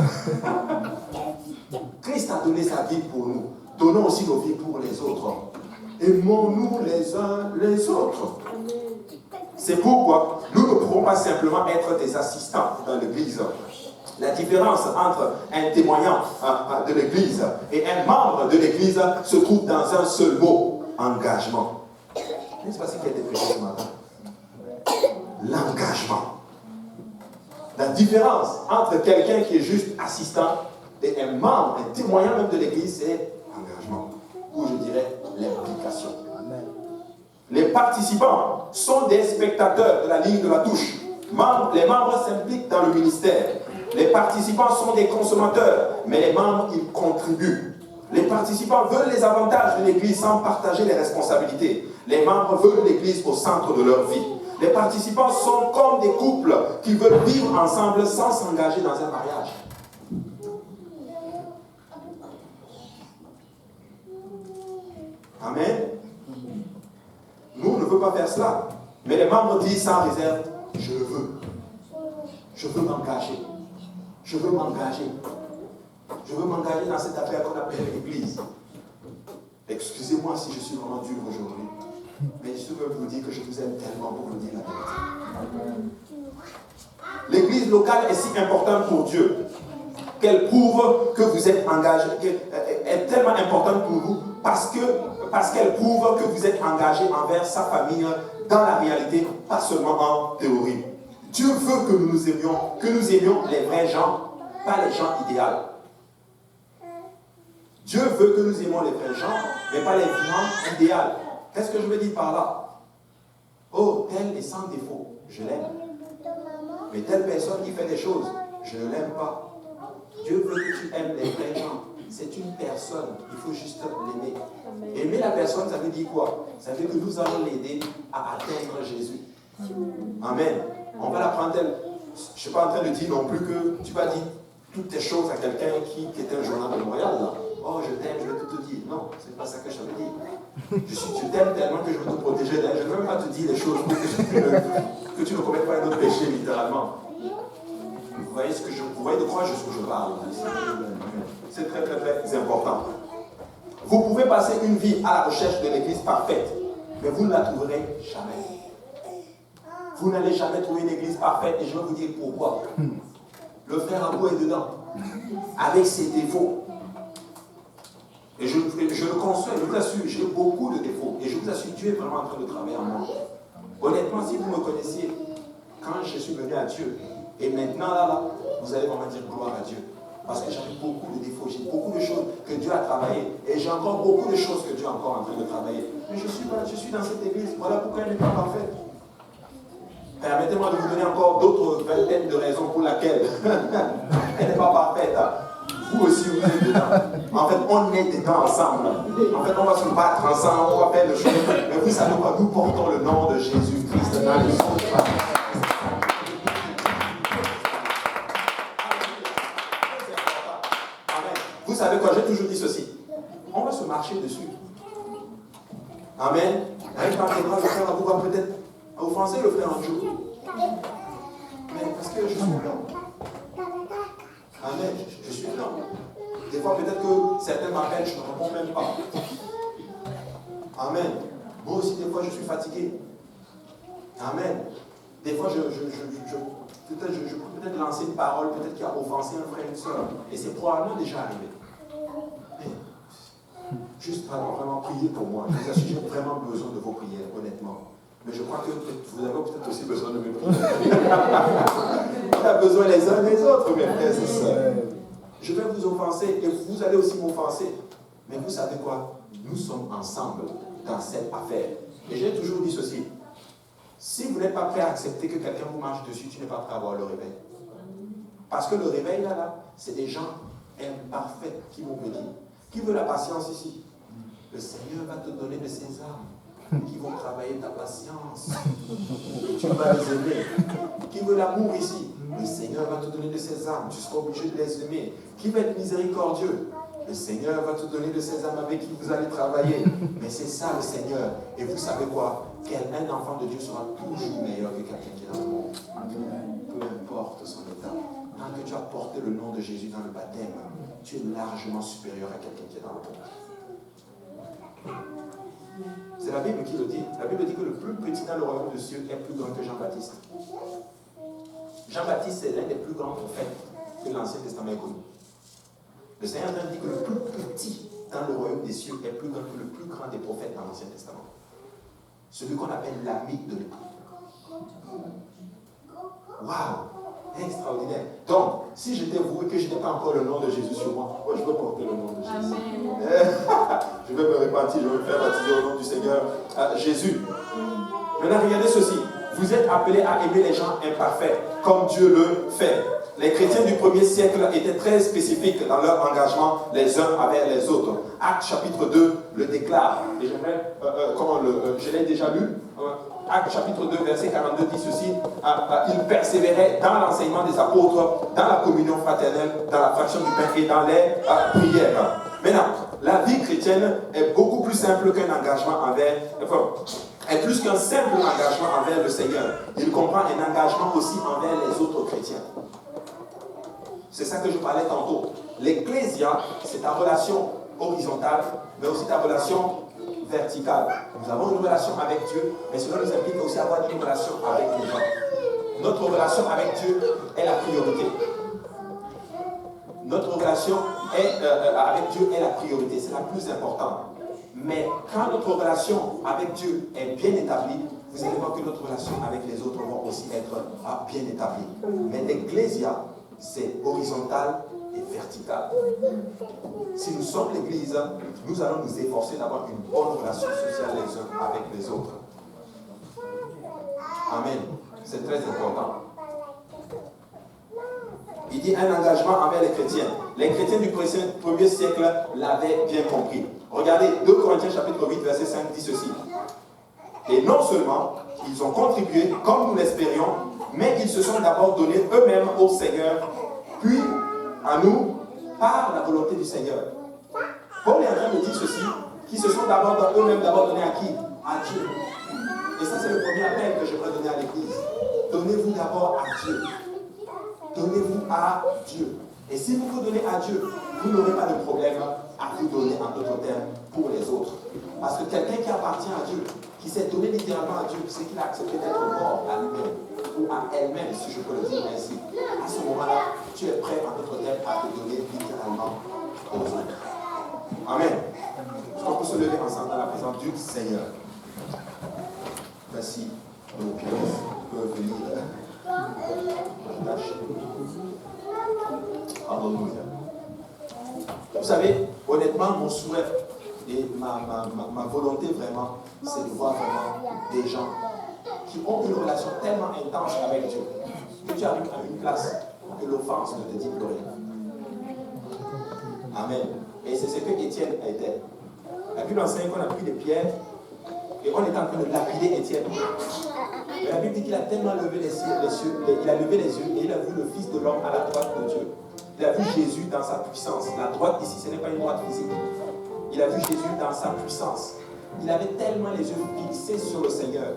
Christ a donné sa vie pour nous. Donnons aussi nos vies pour les autres. Aimons-nous les uns les autres. C'est pourquoi nous ne pourrons pas simplement être des assistants dans l'Église. La différence entre un témoignant de l'Église et un membre de l'Église se trouve dans un seul mot, engagement. N'est-ce pas ce qui a été prêché ce matin? L'engagement. La différence entre quelqu'un qui est juste assistant et un membre, un témoignant même de l'Église, c'est l'engagement. Ou je dirais l'implication. Les participants sont des spectateurs de la ligne de la touche. Les membres s'impliquent dans le ministère. Les participants sont des consommateurs, mais les membres, ils contribuent. Les participants veulent les avantages de l'Église sans partager les responsabilités. Les membres veulent l'Église au centre de leur vie. Les participants sont comme des couples qui veulent vivre ensemble sans s'engager dans un mariage. Amen. Nous, on ne veut pas faire cela. Mais les membres disent sans réserve, je le veux. Je veux m'engager. Je veux m'engager. Je veux m'engager dans cette affaire qu'on appelle l'Église. Excusez-moi si je suis vraiment dur aujourd'hui. Mais je veux vous dire que je vous aime tellement pour vous dire la vérité. L'Église locale est si importante pour Dieu qu'elle prouve que vous êtes engagé, qu'elle est tellement importante pour vous parce qu'elle prouve que vous êtes engagé envers sa famille dans la réalité, pas seulement en théorie. Dieu veut que nous aimions les vrais gens, pas les gens idéaux. Dieu veut que nous aimions les vrais gens, mais pas les gens idéaux. Qu'est-ce que je veux dire par là? Oh, tel est sans défaut, je l'aime. Mais telle personne qui fait des choses, je ne l'aime pas. Dieu veut que tu aimes les vrais gens. C'est une personne, il faut juste l'aimer. Aimer la personne, ça veut dire quoi? Ça veut dire que nous allons l'aider à atteindre Jésus. Amen. On va la prendre telle. Je ne suis pas en train de dire non plus que tu vas dire toutes tes choses à quelqu'un qui était un journal de Montréal. Là. Oh, je t'aime, je vais tout te dire. Non, ce n'est pas ça que je veux dire. Je t'aime tellement que je veux te protéger d'elle. Je ne veux même pas te dire les choses pour que tu ne commettes pas un autre péché, littéralement. Vous voyez de quoi je parle. C'est très, très, très important. Vous pouvez passer une vie à la recherche de l'Église parfaite, mais vous ne la trouverez jamais. Vous n'allez jamais trouver une Église parfaite, et je vais vous dire pourquoi. Le frère Abou est dedans, avec ses défauts. Et je le conçois, je vous assure, j'ai beaucoup de défauts. Et je vous assure, Dieu est vraiment en train de travailler en moi. Honnêtement, si vous me connaissiez, quand je suis venu à Dieu, et maintenant là, vous allez vraiment dire gloire à Dieu. Parce que j'avais beaucoup de défauts, j'ai beaucoup de choses que Dieu a travaillées. Et j'ai encore beaucoup de choses que Dieu est encore en train de travailler. Mais je suis dans cette église, voilà pourquoi elle n'est pas parfaite. Permettez-moi de vous donner encore d'autres vingtaines de raisons pour lesquelles elle n'est pas parfaite. Vous aussi, vous êtes dedans. En fait, on est dedans ensemble. En fait, on va se battre ensemble, on va faire le chemin. Mais vous savez quoi? Nous portons le nom de Jésus-Christ dans les autres. Vous savez quoi? J'ai toujours dit ceci. On va se marcher dessus. Amen. Avec par les bras, le frère Abou va peut-être offenser le frère Andrew. Mais parce que je suis blanc. Amen. Je suis blanc. Des fois, peut-être que certains m'appellent, je ne réponds même pas. Amen. Moi aussi, des fois, je suis fatigué. Amen. Des fois, je peux peut-être lancer une parole, peut-être qui a offensé un frère et une soeur. Et c'est probablement déjà arrivé. Mais, juste vraiment prier pour moi. J'ai vraiment besoin de vos prières, honnêtement. Mais je crois que vous avez peut-être aussi besoin de mes prières. On a besoin les uns des autres, mes frères et sœurs. Je vais vous offenser et vous allez aussi m'offenser. Mais vous savez quoi? Nous sommes ensemble dans cette affaire. Et j'ai toujours dit ceci. Si vous n'êtes pas prêt à accepter que quelqu'un vous marche dessus, tu n'es pas prêt à avoir le réveil. Parce que le réveil, là, c'est des gens imparfaits qui vont venir. Qui veut la patience ici? Le Seigneur va te donner de ses armes qui vont travailler ta patience. Et tu vas les aimer. Qui veut l'amour ici? Le Seigneur va te donner de ses armes. Tu seras obligé de les aimer. Qui va être miséricordieux? Le Seigneur va te donner de ses armes avec qui vous allez travailler. Mais c'est ça le Seigneur. Et vous savez quoi? qu'un enfant de Dieu sera toujours meilleur que quelqu'un qui est dans le monde. Peu importe son état. Tant que tu as porté le nom de Jésus dans le baptême, tu es largement supérieur à quelqu'un qui est dans le monde. C'est la Bible qui le dit. La Bible dit que le plus petit dans le royaume des cieux est plus grand que Jean-Baptiste. Jean-Baptiste est l'un des plus grands prophètes que l'Ancien Testament ait connu. Le Seigneur dit que le plus petit dans le royaume des cieux est plus grand que le plus grand des prophètes dans l'Ancien Testament. Celui qu'on appelle l'ami de l'époux. Waouh! Extraordinaire. Donc, si j'étais vous et que je n'ai pas encore le nom de Jésus sur moi, moi je veux porter le nom de Jésus. Amen. Je vais me repentir, je vais me faire baptiser au nom du Seigneur Jésus. Maintenant, regardez ceci. Vous êtes appelés à aimer les gens imparfaits, comme Dieu le fait. Les chrétiens du premier siècle étaient très spécifiques dans leur engagement les uns avec les autres. Actes chapitre 2 le déclare. Et j'aimerais, je l'ai déjà lu. Actes chapitre 2, verset 42 dit ceci. Ils persévéraient dans l'enseignement des apôtres, dans la communion fraternelle, dans la fraction du pain et dans les prières. Maintenant, la vie chrétienne est beaucoup plus simple qu'un engagement est plus qu'un simple engagement envers le Seigneur. Il comprend un engagement aussi envers les autres chrétiens. C'est ça que je parlais tantôt. L'ecclésia, c'est ta relation horizontale, mais aussi ta relation verticale. Nous avons une relation avec Dieu, mais cela nous implique aussi avoir une relation avec les gens. Notre relation avec Dieu est la priorité. Notre relation avec Dieu est la priorité, c'est la plus importante. Mais quand notre relation avec Dieu est bien établie, vous allez voir que notre relation avec les autres va aussi être bien établie. Mais l'ecclésia, c'est horizontal et vertical. Si nous sommes l'Église, nous allons nous efforcer d'avoir une bonne relation sociale les uns avec les autres. Amen. C'est très important. Il dit un engagement envers les chrétiens. Les chrétiens du premier siècle l'avaient bien compris. Regardez, 2 Corinthiens chapitre 8, verset 5 dit ceci. Et non seulement ils ont contribué comme nous l'espérions, mais ils se sont d'abord donnés eux-mêmes au Seigneur, puis à nous par la volonté du Seigneur. Paul est en train de dire ceci, qu'ils se sont eux-mêmes d'abord donnés à qui? À Dieu. Et ça, c'est le premier appel que je voudrais donner à l'Église. Donnez-vous d'abord à Dieu. Donnez-vous à Dieu. Et si vous vous donnez à Dieu, vous n'aurez pas de problème à vous donner en d'autres termes pour les autres. Parce que quelqu'un qui appartient à Dieu, qui s'est donné littéralement à Dieu, c'est qu'il a accepté d'être mort à lui-même ou à elle-même, si je peux le dire ainsi. À ce moment-là, tu es prêt en d'autres termes à te donner littéralement aux autres. Amen. Est-ce qu'on peut se lever ensemble dans la présence du Seigneur? Merci. Nos pieds peuvent venir. Alléluia. Vous savez, honnêtement, mon souhait et ma volonté vraiment, c'est de voir vraiment des gens qui ont une relation tellement intense avec Dieu que tu arrives à une place que l'offense ne te dit plus rien. Amen. Et c'est ce que Étienne était. La Bible enseigne qu'on a pris des pierres et on est en train de lapider Étienne. Mais la Bible dit qu'il a tellement levé les cieux, il a levé les yeux et il a vu le Fils de l'homme à la droite de Dieu. Il a vu Jésus dans sa puissance. La droite ici, ce n'est pas une droite physique. Il a vu Jésus dans sa puissance. Il avait tellement les yeux fixés sur le Seigneur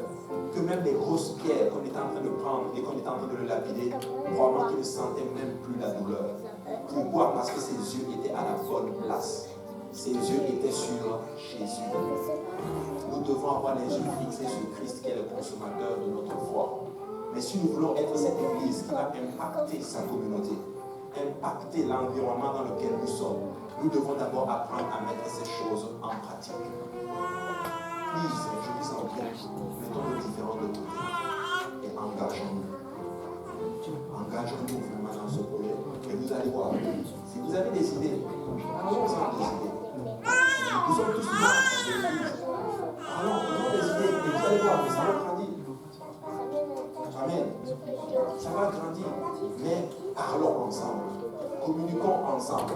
que même les grosses pierres qu'on était en train de prendre et qu'on était en train de le lapider, probablement qu'il ne sentait même plus la douleur. Pourquoi? Parce que ses yeux étaient à la bonne place. Ses yeux étaient sur Jésus. Nous devons avoir les yeux fixés sur Christ qui est le consommateur de notre foi. Mais si nous voulons être cette Église qui va impacter sa communauté, impacter l'environnement dans lequel nous sommes, nous devons d'abord apprendre à mettre ces choses en pratique. Please, je dis ça en bien, mettons le différent de côté et engageons-nous. Engageons-nous vraiment dans ce projet. Et vous allez voir, si vous avez des idées, allons-en des idées. Nous sommes tous là dans l'Église. Allons, donnons des idées et vous allez voir, mais ça va grandir. Amen. Ça va grandir. Mais parlons ensemble. Communiquons ensemble.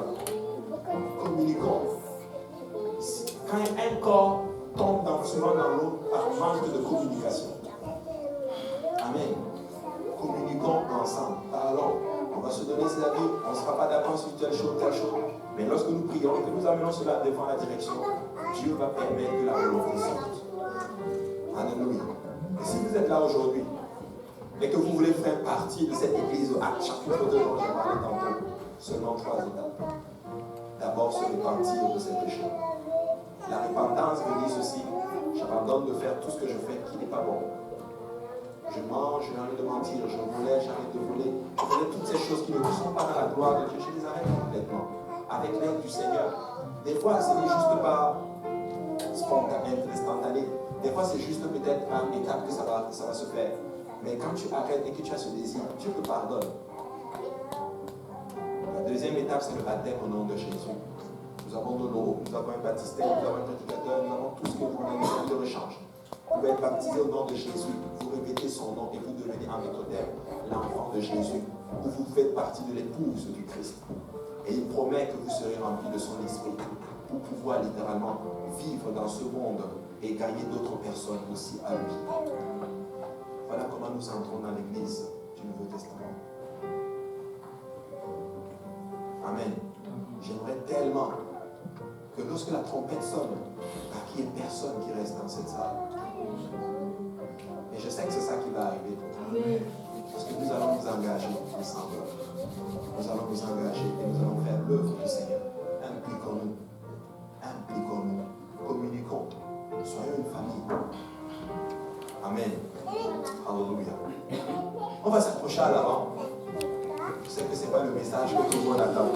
Communiquons. Quand un corps tombe souvent dans l'eau par manque de communication. Amen. Communiquons ensemble. Parlons. On va se donner cet avis. On ne sera pas d'accord sur telle chose, telle chose. Mais lorsque nous prions et que nous amenons cela devant la direction, Dieu va permettre que la volonté sorte. Alléluia. Et si vous êtes là aujourd'hui et que vous voulez faire partie de cette église Actes chapitre 2 dont j'ai parlé tantôt, seulement 3 étapes. D'abord, se repentir de ses péchés. La repentance veut dire ceci: j'abandonne de faire tout ce que je fais qui n'est pas bon. Je mange, j'arrête de mentir, je volais, j'arrête de voler. Je faisais toutes ces choses qui ne sont pas dans la gloire de Dieu. Je les arrête complètement. Avec l'aide du Seigneur. Des fois, ce n'est juste pas spontané, instantané. Des fois, c'est juste peut-être une étape que ça va se faire. Mais quand tu arrêtes et que tu as ce désir, Dieu te pardonne. La deuxième étape, c'est le baptême au nom de Jésus. Nous avons de l'eau, nous avons un baptistère, nous avons un prédicateur, nous avons tout ce que vous voulez, une vie de rechange. Vous pouvez être baptisé au nom de Jésus, vous répétez son nom et vous devenez en notre terme l'enfant de Jésus, où vous faites partie de l'épouse du Christ. Et il promet que vous serez remplis de son esprit pour pouvoir littéralement vivre dans ce monde et gagner d'autres personnes aussi à lui. Voilà comment nous entrons dans l'église du Nouveau Testament. Amen. J'aimerais tellement que lorsque la trompette sonne, qu'il n'y ait personne qui reste dans cette salle. Et je sais que c'est ça qui va arriver. Parce que nous allons nous engager ensemble. Nous allons nous engager et nous allons faire l'œuvre du Seigneur. Impliquons-nous. Impliquons-nous. Communiquons. Soyons une famille. Amen. Alléluia. On va s'approcher à l'avant. Je sais que ce n'est pas le message que tout le monde attendait.